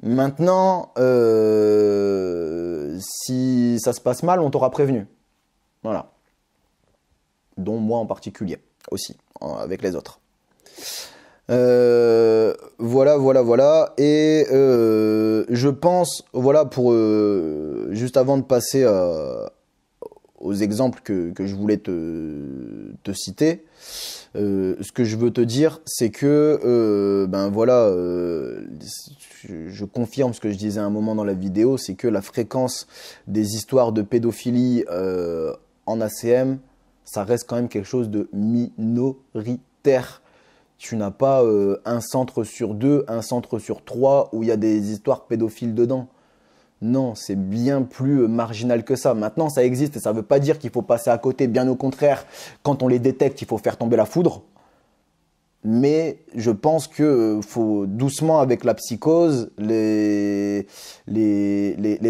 Maintenant, si ça se passe mal, on t'aura prévenu. Voilà. Dont moi en particulier, aussi, avec les autres. Voilà. Et je pense, voilà, pour juste avant de passer aux exemples que je voulais te citer, ce que je veux te dire, c'est que, je confirme ce que je disais à un moment dans la vidéo, c'est que la fréquence des histoires de pédophilie en ACM, ça reste quand même quelque chose de minoritaire. Tu n'as pas un centre sur 2, un centre sur 3 où il y a des histoires pédophiles dedans. Non, c'est bien plus marginal que ça. Maintenant, ça existe et ça ne veut pas dire qu'il faut passer à côté. Bien au contraire, quand on les détecte, il faut faire tomber la foudre. Mais je pense que faut doucement avec la psychose, les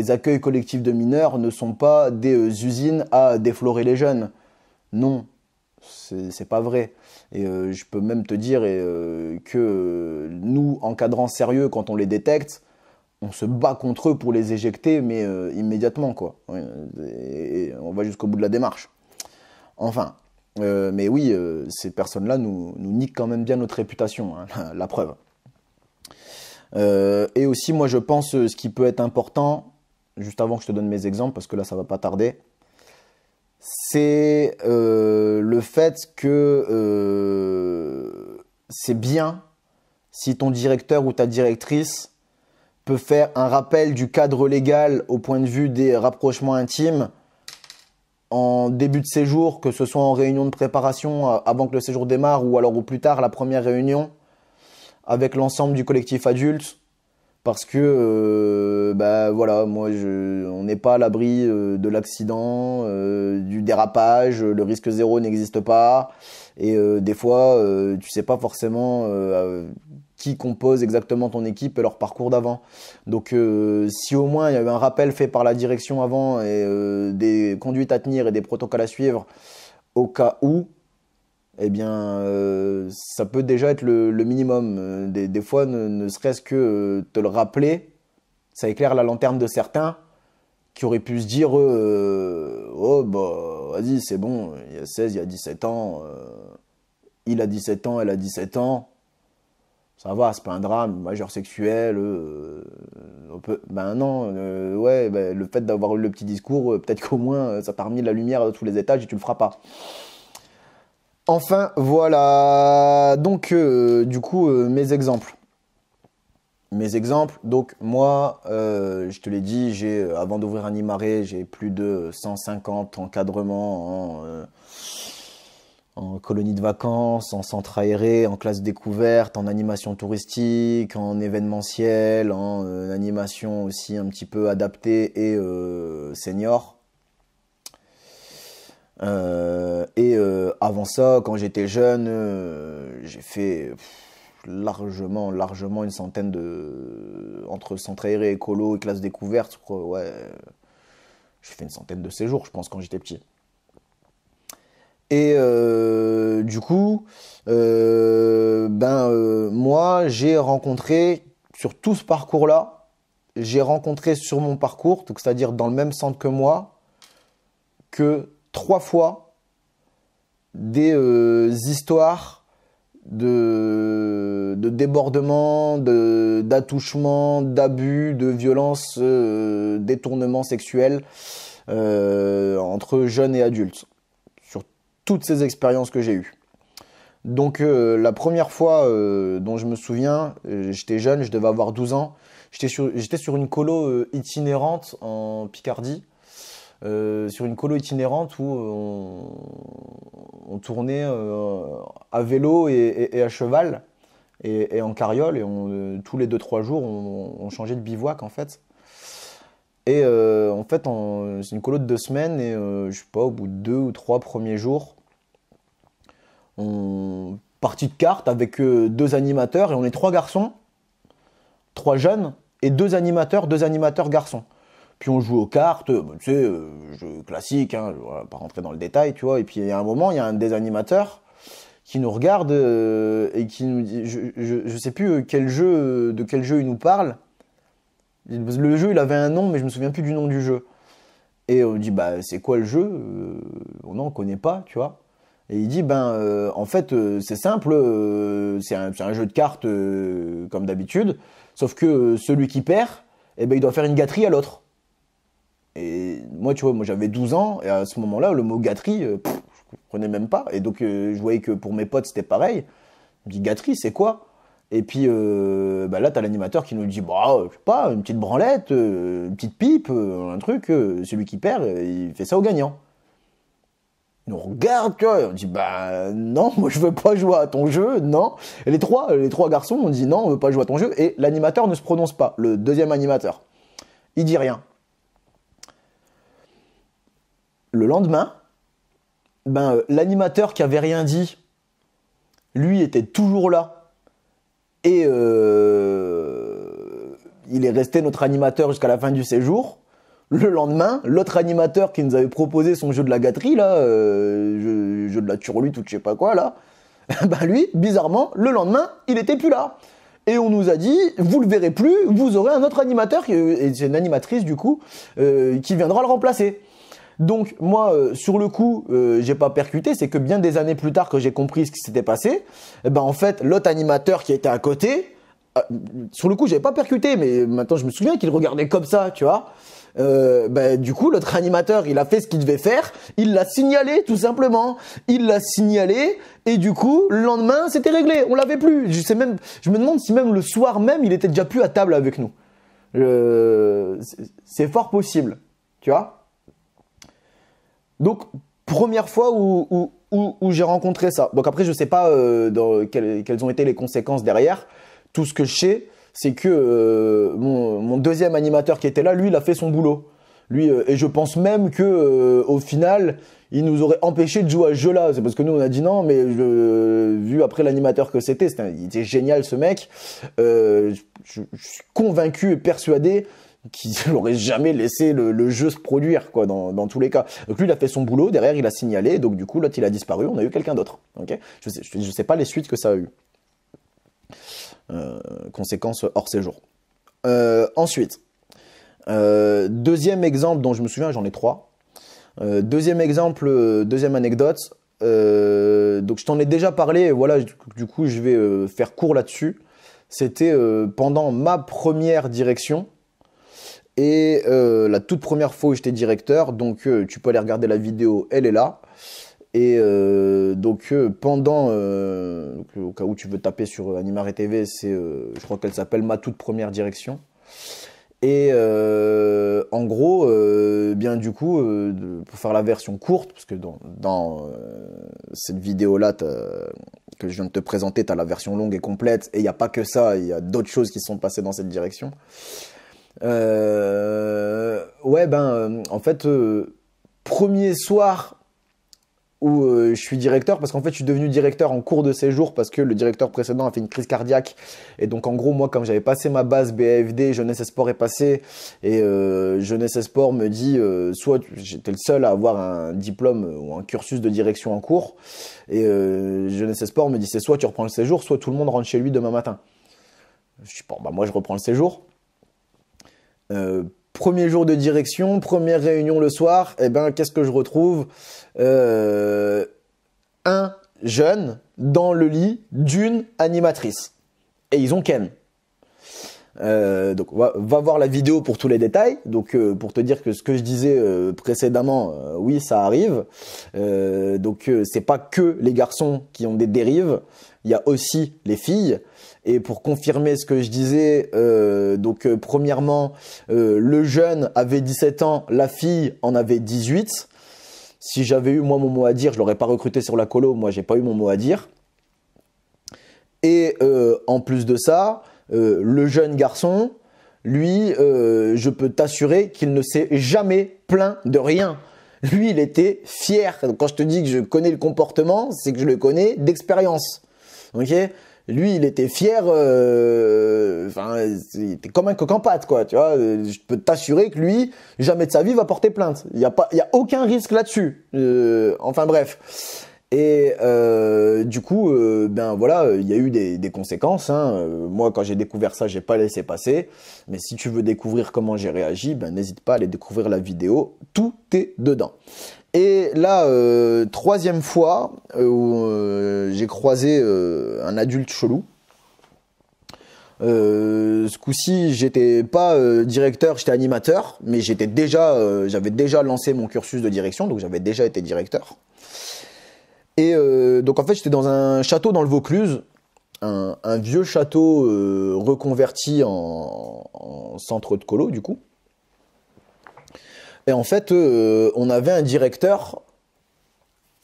accueils collectifs de mineurs ne sont pas des usines à déflorer les jeunes. Non, c'est pas vrai. Et je peux même te dire que nous, encadrants sérieux, quand on les détecte, on se bat contre eux pour les éjecter, mais immédiatement, quoi. Et on va jusqu'au bout de la démarche. Enfin. Mais oui, ces personnes-là nous niquent quand même bien notre réputation, hein, la preuve. Et aussi, moi, je pense, ce qui peut être important, juste avant que je te donne mes exemples, parce que là, ça va pas tarder, c'est le fait que c'est bien si ton directeur ou ta directrice peut faire un rappel du cadre légal au point de vue des rapprochements intimes en début de séjour, que ce soit en réunion de préparation avant que le séjour démarre ou alors au plus tard la première réunion avec l'ensemble du collectif adulte, parce que voilà, moi on n'est pas à l'abri de l'accident, du dérapage, le risque zéro n'existe pas, et des fois tu sais pas forcément qui compose exactement ton équipe et leur parcours d'avant. Donc si au moins il y avait un rappel fait par la direction avant et des conduites à tenir et des protocoles à suivre au cas où, eh bien ça peut déjà être le minimum. Des fois, ne serait-ce que te le rappeler, ça éclaire la lanterne de certains qui auraient pu se dire oh bah vas-y c'est bon, il y a 16, il y a 17 ans, il a 17 ans, elle a 17 ans, ça va, c'est pas un drame, majeur sexuel, ben non, le fait d'avoir eu le petit discours, peut-être qu'au moins ça t'a remis de la lumière à tous les étages et tu le feras pas. Enfin, voilà, donc du coup, mes exemples. Donc moi, je te l'ai dit, avant d'ouvrir Animaré, j'ai plus de 150 encadrements en colonie de vacances, en centre aéré, en classe découverte, en animation touristique, en événementiel, en animation aussi un petit peu adaptée et senior. Avant ça, quand j'étais jeune, j'ai fait largement une centaine entre centre aéré, écolo et classe découverte. Je crois, ouais, j'ai fait une centaine de séjours, je pense, quand j'étais petit. Et du coup, moi, j'ai rencontré sur tout ce parcours-là, j'ai rencontré sur mon parcours, donc c'est-à-dire dans le même centre que moi, que 3 fois des histoires de débordement, d'attouchement, d'abus, de violence, détournement sexuel entre jeunes et adultes. Sur toutes ces expériences que j'ai eues. Donc la première fois dont je me souviens, j'étais jeune, je devais avoir 12 ans. J'étais sur une colo itinérante en Picardie. Sur une colo itinérante où on tournait à vélo et à cheval et en carriole, et tous les 2-3 jours on changeait de bivouac en fait. Et en fait c'est une colo de 2 semaines et je sais pas, au bout de 2 ou 3 premiers jours, partie de cartes avec 2 animateurs, et on est 3 garçons, 3 jeunes et 2 animateurs garçons. Puis on joue aux cartes, tu sais, jeu classique, hein, je vais pas rentrer dans le détail, tu vois. Et puis il y a un moment, il y a un des animateurs qui nous regarde et qui nous dit, je sais plus de quel jeu il nous parle. Le jeu, il avait un nom, mais je me souviens plus du nom du jeu. Et on dit, bah c'est quoi le jeu? Non, on connaît pas, tu vois. Et il dit, en fait, c'est simple, c'est un jeu de cartes comme d'habitude, sauf que celui qui perd, eh ben il doit faire une gâterie à l'autre. Et moi, tu vois, j'avais 12 ans, et à ce moment-là, le mot gâterie, je comprenais même pas. Et donc, je voyais que pour mes potes, c'était pareil. Je me dis, gâterie, c'est quoi? Et puis, là, t'as l'animateur qui nous dit, je sais pas, une petite branlette, une petite pipe, un truc, celui qui perd, il fait ça au gagnant. Il nous regarde, tu vois, et on dit, non, moi, je veux pas jouer à ton jeu, non. Et les trois garçons ont dit, non, on veut pas jouer à ton jeu, et l'animateur ne se prononce pas, le deuxième animateur. Il dit rien. Le lendemain, l'animateur qui avait rien dit lui était toujours là. Et il est resté notre animateur jusqu'à la fin du séjour. Le lendemain, l'autre animateur qui nous avait proposé son jeu de la gâterie, là, jeu de la turlute ou je sais pas quoi, là, bah lui, bizarrement, le lendemain, il était plus là. Et on nous a dit, vous le verrez plus, vous aurez un autre animateur, et c'est une animatrice du coup, qui viendra le remplacer. Donc moi, sur le coup, j'ai pas percuté, c'est que bien des années plus tard que j'ai compris ce qui s'était passé, et ben en fait, l'autre animateur qui était à côté, sur le coup, j'avais pas percuté, mais maintenant je me souviens qu'il regardait comme ça, tu vois. Du coup, l'autre animateur, il a fait ce qu'il devait faire, il l'a signalé tout simplement, il l'a signalé et du coup, le lendemain, c'était réglé, on l'avait plus. Je me demande si même le soir même, il était déjà plus à table avec nous. C'est fort possible, tu vois. Donc, première fois où j'ai rencontré ça. Donc après, je sais pas quelles ont été les conséquences derrière. Tout ce que je sais, c'est que mon deuxième animateur qui était là, lui, il a fait son boulot. Lui, et je pense même que au final, il nous aurait empêché de jouer à ce jeu-là. C'est parce que nous, on a dit non, mais vu après l'animateur que c'était, il était génial ce mec. Je suis convaincu et persuadé qu'il n'aurait jamais laissé le jeu se produire, quoi, dans tous les cas. Donc lui, il a fait son boulot. Derrière, il a signalé. Donc du coup, l'autre, il a disparu. On a eu quelqu'un d'autre. Okay, je sais pas les suites que ça a eu. Conséquences hors séjour. Ensuite, deuxième exemple dont je me souviens, j'en ai 3. Deuxième exemple, deuxième anecdote. Donc je t'en ai déjà parlé. Voilà, du coup, je vais faire court là-dessus. C'était pendant ma première direction et la toute première fois où j'étais directeur. Donc tu peux aller regarder la vidéo, elle est là. Et pendant, au cas où tu veux taper sur Animaré TV, je crois qu'elle s'appelle Ma toute première direction. Et en gros, bien du coup, pour faire la version courte, parce que dans cette vidéo-là que je viens de te présenter, tu as la version longue et complète, et il n'y a pas que ça, il y a d'autres choses qui se sont passées dans cette direction. En fait, premier soir où je suis directeur, parce qu'en fait je suis devenu directeur en cours de séjour parce que le directeur précédent a fait une crise cardiaque, et donc en gros moi, comme j'avais passé ma base BAFD, Jeunesse et Sport est passé, et Jeunesse et Sport me dit soit j'étais le seul à avoir un diplôme ou un cursus de direction en cours, et Jeunesse et Sport me dit c'est soit tu reprends le séjour, soit tout le monde rentre chez lui demain matin. Je dis bon bah moi je reprends le séjour. Premier jour de direction, première réunion le soir, et ben qu'est-ce que je retrouve? Un jeune dans le lit d'une animatrice. Et ils ont Ken. Donc va voir la vidéo pour tous les détails. Donc pour te dire que ce que je disais précédemment, oui ça arrive. C'est pas que les garçons qui ont des dérives, il y a aussi les filles. Et pour confirmer ce que je disais, premièrement, le jeune avait 17 ans, la fille en avait 18. Si j'avais eu moi mon mot à dire, je l'aurais pas recruté sur la colo, moi j'ai pas eu mon mot à dire. Et en plus de ça, le jeune garçon, lui, je peux t'assurer qu'il ne s'est jamais plaint de rien. Lui, il était fier. Quand je te dis que je connais le comportement, c'est que je le connais d'expérience. Ok ? Lui, il était fier, il était comme un coq en pâte, quoi, tu vois. Je peux t'assurer que lui, jamais de sa vie va porter plainte. Il y a aucun risque là-dessus. Enfin bref. Et du coup, il y a eu des conséquences. Hein. Moi, quand j'ai découvert ça, j'ai pas laissé passer. Mais si tu veux découvrir comment j'ai réagi, n'hésite pas à aller découvrir la vidéo. Tout est dedans. Et là, troisième fois où j'ai croisé un adulte chelou. Ce coup-ci, j'étais pas directeur, j'étais animateur, mais j'avais déjà lancé mon cursus de direction, donc j'avais déjà été directeur. Et donc en fait, j'étais dans un château dans le Vaucluse, un vieux château reconverti en centre de colo du coup. Et en fait, on avait un directeur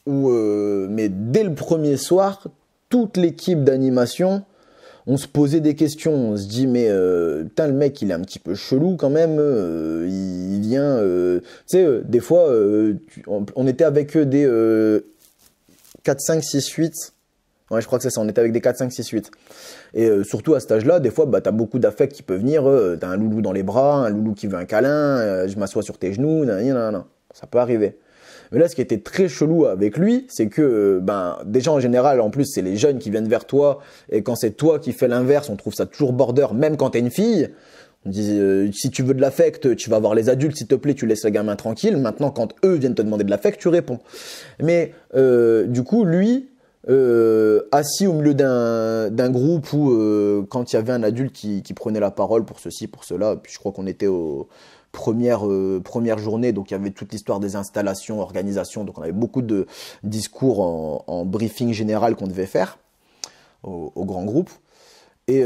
mais dès le premier soir, toute l'équipe d'animation, on se posait des questions. On se dit, mais putain, le mec, il est un petit peu chelou quand même. Il vient, tu sais, des fois, on était avec des 4, 5, 6, 8, Ouais, je crois que c'est ça, on était avec des 4, 5, 6, 8. Et surtout à cet âge-là, des fois, bah, t'as beaucoup d'affects qui peuvent venir. T'as un loulou dans les bras, un loulou qui veut un câlin, je m'assois sur tes genoux, nan. Ça peut arriver. Mais là, ce qui était très chelou avec lui, c'est que, ben, déjà en général, en plus, c'est les jeunes qui viennent vers toi. Et quand c'est toi qui fais l'inverse, on trouve ça toujours border, même quand t'es une fille. On dit, si tu veux de l'affect, tu vas voir les adultes, s'il te plaît, tu laisses le gamin tranquille. Maintenant, quand eux viennent te demander de l'affect, tu réponds. Mais du coup, lui, assis au milieu d'un groupe où quand il y avait un adulte qui prenait la parole pour ceci, pour cela, puis je crois qu'on était aux première journée, donc il y avait toute l'histoire des installations, organisation, donc on avait beaucoup de discours en briefing général qu'on devait faire au grand groupe. Et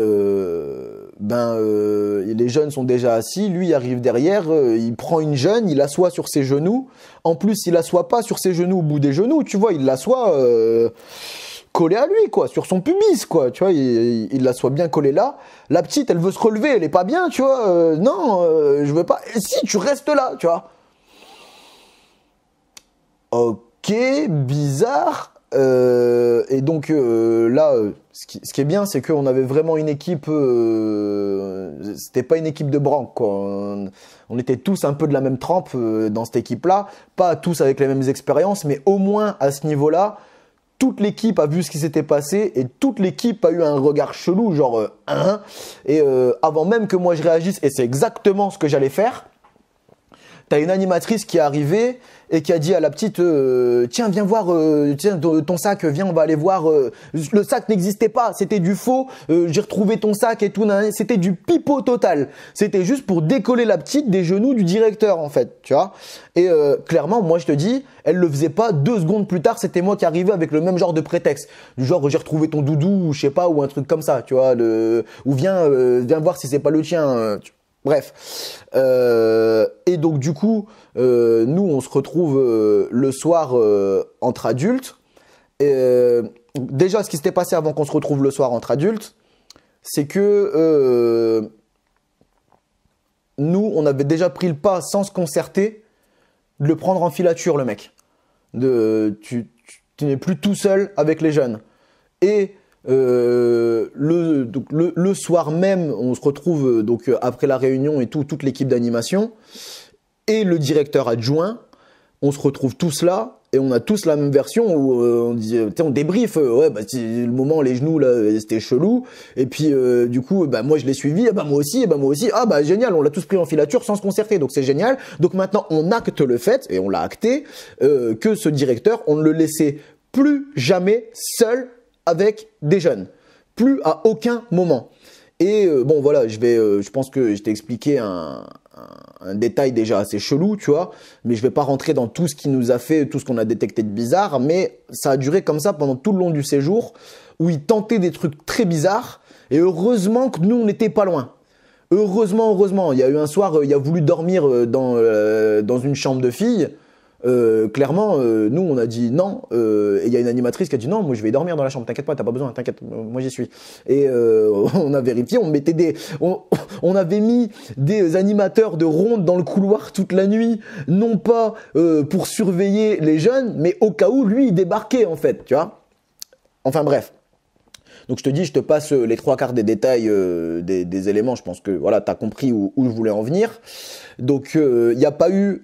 les jeunes sont déjà assis, lui il arrive derrière, il prend une jeune, il l'assoit sur ses genoux. En plus, il l'assoit pas sur ses genoux au bout des genoux, tu vois, il l'assoit collé à lui, quoi, sur son pubis, quoi, tu vois, il l'assoit bien collé là. La petite, elle veut se relever, elle est pas bien, tu vois, non, je veux pas. Et si, tu restes là, tu vois. Ok, bizarre. Et donc là, ce qui est bien, c'est qu'on avait vraiment une équipe. C'était pas une équipe de branque, quoi. On était tous un peu de la même trempe dans cette équipe-là, pas tous avec les mêmes expériences, mais au moins à ce niveau-là, toute l'équipe a vu ce qui s'était passé et toute l'équipe a eu un regard chelou, genre hein. Et avant même que moi je réagisse, et c'est exactement ce que j'allais faire. T'as une animatrice qui est arrivée et qui a dit à la petite tiens, viens voir tiens, ton sac, viens, on va aller voir. Le sac n'existait pas, c'était du faux. J'ai retrouvé ton sac et tout. C'était du pipeau total. C'était juste pour décoller la petite des genoux du directeur, en fait, tu vois. Et clairement, moi je te dis, elle le faisait pas. 2 secondes plus tard, c'était moi qui arrivais avec le même genre de prétexte, du genre j'ai retrouvé ton doudou, ou je sais pas, ou un truc comme ça, tu vois. Ou viens voir si c'est pas le tien. Bref, et donc du coup, nous on se retrouve le soir entre adultes. Et, déjà, ce qui s'était passé avant qu'on se retrouve le soir entre adultes, c'est que nous, on avait déjà pris le pas sans se concerter de le prendre en filature, le mec. Tu n'es plus tout seul avec les jeunes. Et le soir même, on se retrouve donc après la réunion et toute l'équipe d'animation et le directeur adjoint, on se retrouve tous là et on a tous la même version où on dit, on débrief, ouais, bah, le moment les genoux là c'était chelou, et puis du coup bah moi je l'ai suivi, et bah moi aussi, ah bah génial, on l'a tous pris en filature sans se concerter, donc c'est génial. Donc maintenant on acte le fait, et on l'a acté, que ce directeur, on ne le laissait plus jamais seul avec des jeunes, plus à aucun moment. Et bon voilà, je pense que je t'ai expliqué un détail déjà assez chelou, tu vois, mais je vais pas rentrer dans tout ce qui nous a fait, tout ce qu'on a détecté de bizarre, mais ça a duré comme ça pendant tout le long du séjour, où il tentait des trucs très bizarres, et heureusement que nous on n'était pas loin. Heureusement, il y a eu un soir, il a voulu dormir dans une chambre de filles. Clairement, nous on a dit non, et il y a une animatrice qui a dit non, moi je vais dormir dans la chambre, t'inquiète pas, t'as pas besoin, t'inquiète, moi j'y suis. Et on a vérifié, on avait mis des animateurs de ronde dans le couloir toute la nuit, non pas pour surveiller les jeunes, mais au cas où lui il débarquait en fait, tu vois. Enfin bref. Donc je te dis, je te passe les 3/4 des détails des éléments. Je pense que voilà, t'as compris où je voulais en venir. Donc il n'y a pas eu,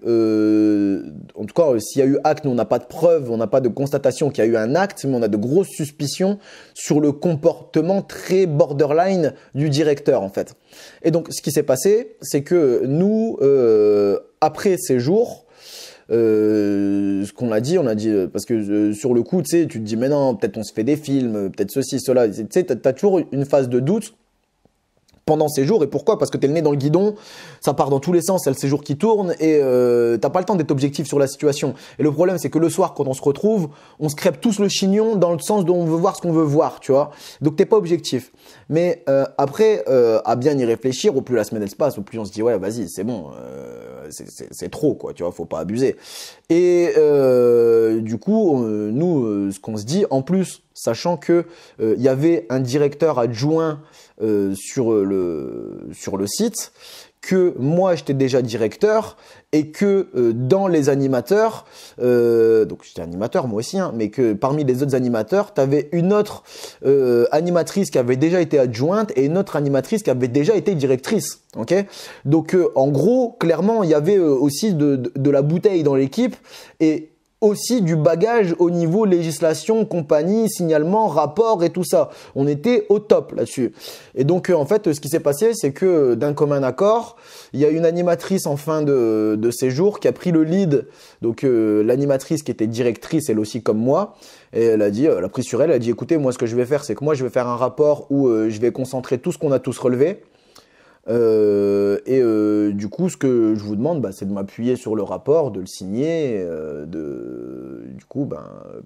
en tout cas s'il y a eu acte, nous on n'a pas de preuve, on n'a pas de constatation qu'il y a eu un acte, mais on a de grosses suspicions sur le comportement très borderline du directeur en fait. Et donc ce qui s'est passé, c'est que nous, après ces jours, ce qu'on a dit, parce que sur le coup, tu sais, tu te dis mais non, peut-être on se fait des films, peut-être ceci, cela, tu sais, t'as toujours une phase de doute pendant ces jours. Et pourquoi? Parce que t'es le nez dans le guidon, ça part dans tous les sens, il y a le séjour qui tourne et t'as pas le temps d'être objectif sur la situation. Et le problème, c'est que le soir, quand on se retrouve, on se crêpe tous le chignon dans le sens dont on veut voir ce qu'on veut voir, tu vois. Donc t'es pas objectif. Mais après, à bien y réfléchir, au plus la semaine elle se passe, au plus on se dit ouais, vas-y, c'est bon, c'est trop, quoi, tu vois, faut pas abuser. Et du coup, nous, ce qu'on se dit, en plus, sachant que il y avait un directeur adjoint sur le site, que moi j'étais déjà directeur et que dans les animateurs, donc j'étais animateur moi aussi, hein, mais que parmi les autres animateurs, tu avais une autre animatrice qui avait déjà été adjointe et une autre animatrice qui avait déjà été directrice. Okay, donc en gros, clairement, il y avait aussi de la bouteille dans l'équipe et aussi du bagage au niveau législation, compagnie, signalement, rapport et tout ça. On était au top là-dessus. Et donc, en fait, ce qui s'est passé, c'est que d'un commun accord, il y a une animatrice en fin de séjour qui a pris le lead. Donc, l'animatrice qui était directrice, elle aussi comme moi, et elle a pris sur elle, elle a dit, écoutez, moi, ce que je vais faire, c'est que moi, je vais faire un rapport où je vais concentrer tout ce qu'on a tous relevé. Du coup, ce que je vous demande, c'est de m'appuyer sur le rapport, de le signer, du coup,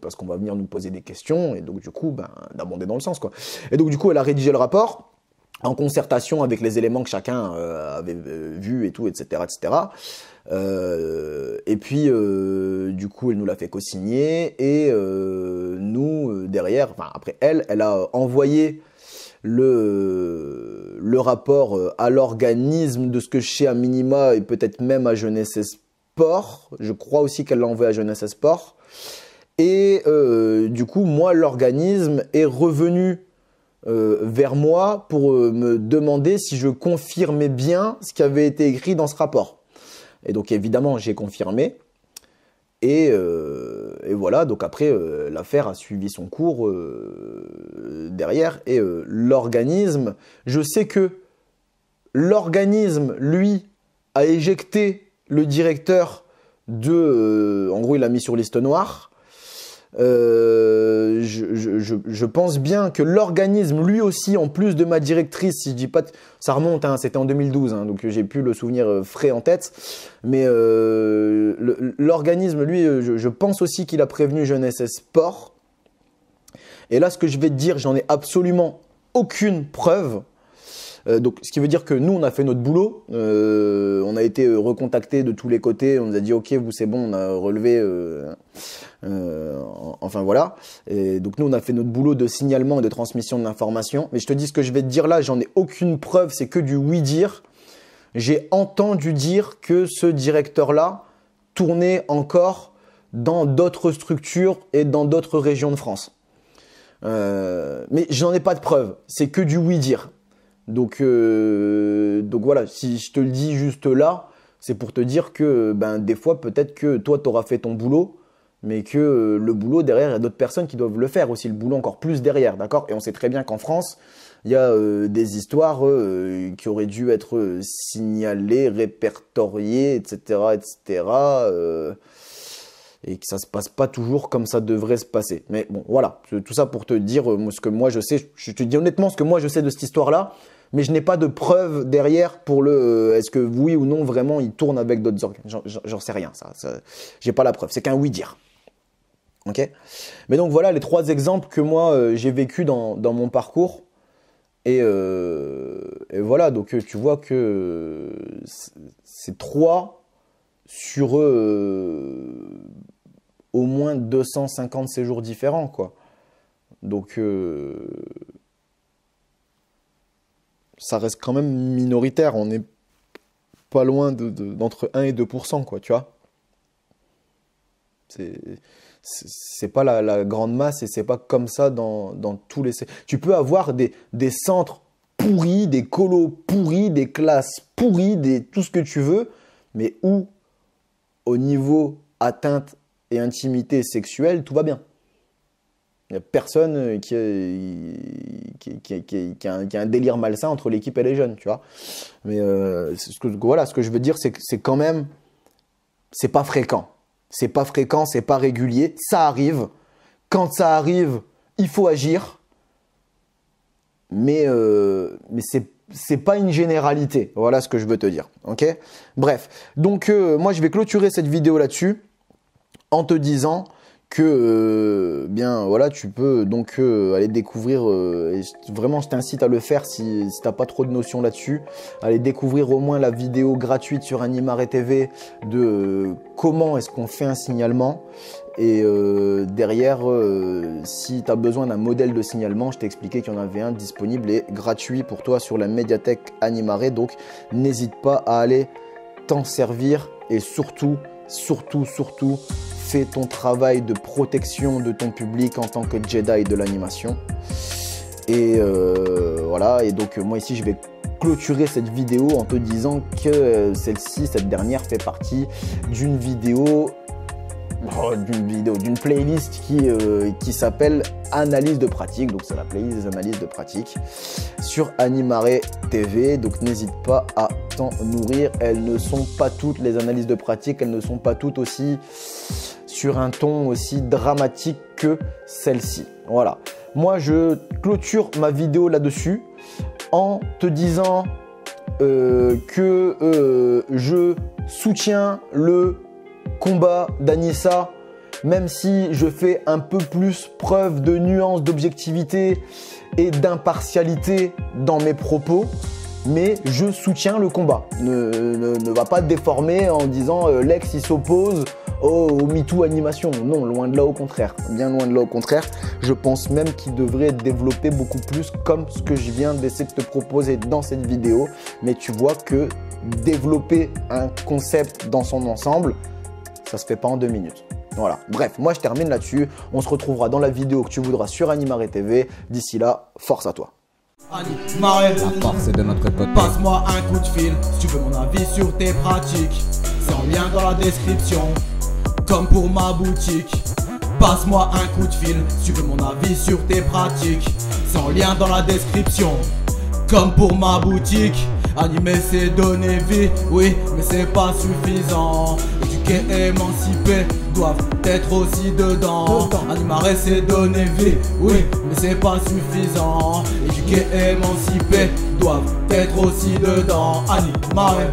parce qu'on va venir nous poser des questions, et donc du coup, d'abonder dans le sens, quoi. Et donc du coup, elle a rédigé le rapport en concertation avec les éléments que chacun avait vus et tout, etc., etc. Et puis, du coup, elle nous l'a fait co-signer, et nous, derrière, après elle a envoyé le rapport à l'organisme de ce que je sais à minima et peut-être même à Jeunesse et Sport. Je crois aussi qu'elle l'a envoyé à Jeunesse et Sport. Et du coup, moi, l'organisme est revenu vers moi pour me demander si je confirmais bien ce qui avait été écrit dans ce rapport. Et donc, évidemment, j'ai confirmé. Et voilà, donc après, l'affaire a suivi son cours derrière. Et l'organisme, je sais que l'organisme, lui, a éjecté le directeur en gros, il l'a mis sur liste noire. Je pense bien que l'organisme, lui aussi, en plus de ma directrice, si je dis pas, ça remonte, hein, c'était en 2012, hein, donc j'ai plus le souvenir frais en tête, mais l'organisme, lui, je pense aussi qu'il a prévenu Jeunesse et Sport. Et là, ce que je vais te dire, j'en ai absolument aucune preuve. Donc, ce qui veut dire que nous, on a fait notre boulot. On a été recontactés de tous les côtés. On nous a dit, OK, vous, c'est bon, on a relevé. Enfin, voilà. Et donc, nous, on a fait notre boulot de signalement et de transmission de l'information. Mais je te dis ce que je vais te dire là, j'en ai aucune preuve. C'est que du oui-dire. J'ai entendu dire que ce directeur-là tournait encore dans d'autres structures et dans d'autres régions de France. Mais j'en ai pas de preuve. C'est que du oui-dire. Donc voilà, si je te le dis juste là, c'est pour te dire que des fois, peut-être que toi, tu auras fait ton boulot, mais que le boulot derrière, il y a d'autres personnes qui doivent le faire aussi, le boulot encore plus derrière, d'accord? Et on sait très bien qu'en France, il y a des histoires qui auraient dû être signalées, répertoriées, etc., etc., et que ça se passe pas toujours comme ça devrait se passer. Mais bon, voilà, tout ça pour te dire ce que moi je sais. Je te dis honnêtement ce que moi je sais de cette histoire-là, mais je n'ai pas de preuve derrière pour est-ce que oui ou non vraiment il tourne avec d'autres organes. J'en sais rien, ça j'ai pas la preuve. C'est qu'un oui-dire. Ok. Mais donc voilà les 3 exemples que moi j'ai vécu dans mon parcours. Et voilà, donc tu vois que c'est 3 sur au moins 250 séjours différents, quoi. Donc, ça reste quand même minoritaire. On n'est pas loin d'entre 1 et 2%, quoi, tu vois. C'est pas la grande masse et c'est pas comme ça dans tous les... Tu peux avoir des centres pourris, des colos pourris, des classes pourries, tout ce que tu veux, mais où, au niveau atteinte et intimité sexuelle, tout va bien. Il n'y a personne qui a un délire malsain entre l'équipe et les jeunes, tu vois. Mais voilà, ce que je veux dire, c'est que c'est quand même... C'est pas fréquent. C'est pas fréquent, c'est pas régulier. Ça arrive. Quand ça arrive, il faut agir. Mais c'est pas une généralité. Voilà ce que je veux te dire. Ok ? Bref. Donc, moi, je vais clôturer cette vidéo là-dessus en te disant que bien voilà, tu peux donc aller découvrir, et vraiment je t'incite à le faire si t'as pas trop de notions là-dessus, aller découvrir au moins la vidéo gratuite sur Animare TV de comment est-ce qu'on fait un signalement. Et derrière, si tu as besoin d'un modèle de signalement, je t'ai expliqué qu'il y en avait un disponible et gratuit pour toi sur la médiathèque Animare. Donc n'hésite pas à aller t'en servir et surtout, fais ton travail de protection de ton public en tant que Jedi de l'animation. Et voilà, et donc moi ici je vais clôturer cette vidéo en te disant que cette dernière fait partie d'une d'une playlist qui s'appelle Analyse de pratique. Donc c'est la playlist des analyses de pratique sur Animare TV. Donc n'hésite pas à t'en nourrir. Elles ne sont pas toutes, les analyses de pratique, elles ne sont pas toutes aussi sur un ton aussi dramatique que celle-ci. Voilà. Moi je clôture ma vidéo là-dessus en te disant que je soutiens le combat d'Anissa, même si je fais un peu plus preuve de nuance, d'objectivité et d'impartialité dans mes propos, mais je soutiens le combat. Ne va pas déformer en disant l'ex il s'oppose au MeToo animation. Non, loin de là, au contraire. Bien loin de là, au contraire. Je pense même qu'il devrait développer beaucoup plus comme ce que je viens d'essayer de te proposer dans cette vidéo. Mais tu vois que développer un concept dans son ensemble, ça se fait pas en 2 minutes. Voilà. Bref, moi je termine là-dessus. On se retrouvera dans la vidéo que tu voudras sur Animare TV. D'ici là, force à toi. Animare, La force est de notre côté. passe-moi un coup de fil si tu veux mon avis sur tes pratiques. C'est en lien dans la description, comme pour ma boutique. Passe-moi un coup de fil si tu veux mon avis sur tes pratiques. C'est en lien dans la description, comme pour ma boutique. Animer c'est donner vie, oui, mais c'est pas suffisant. Éduquer et émanciper doivent être aussi dedans. Animare c'est donner vie, oui, mais c'est pas suffisant. Éduquer et émanciper doivent être aussi dedans. Animare.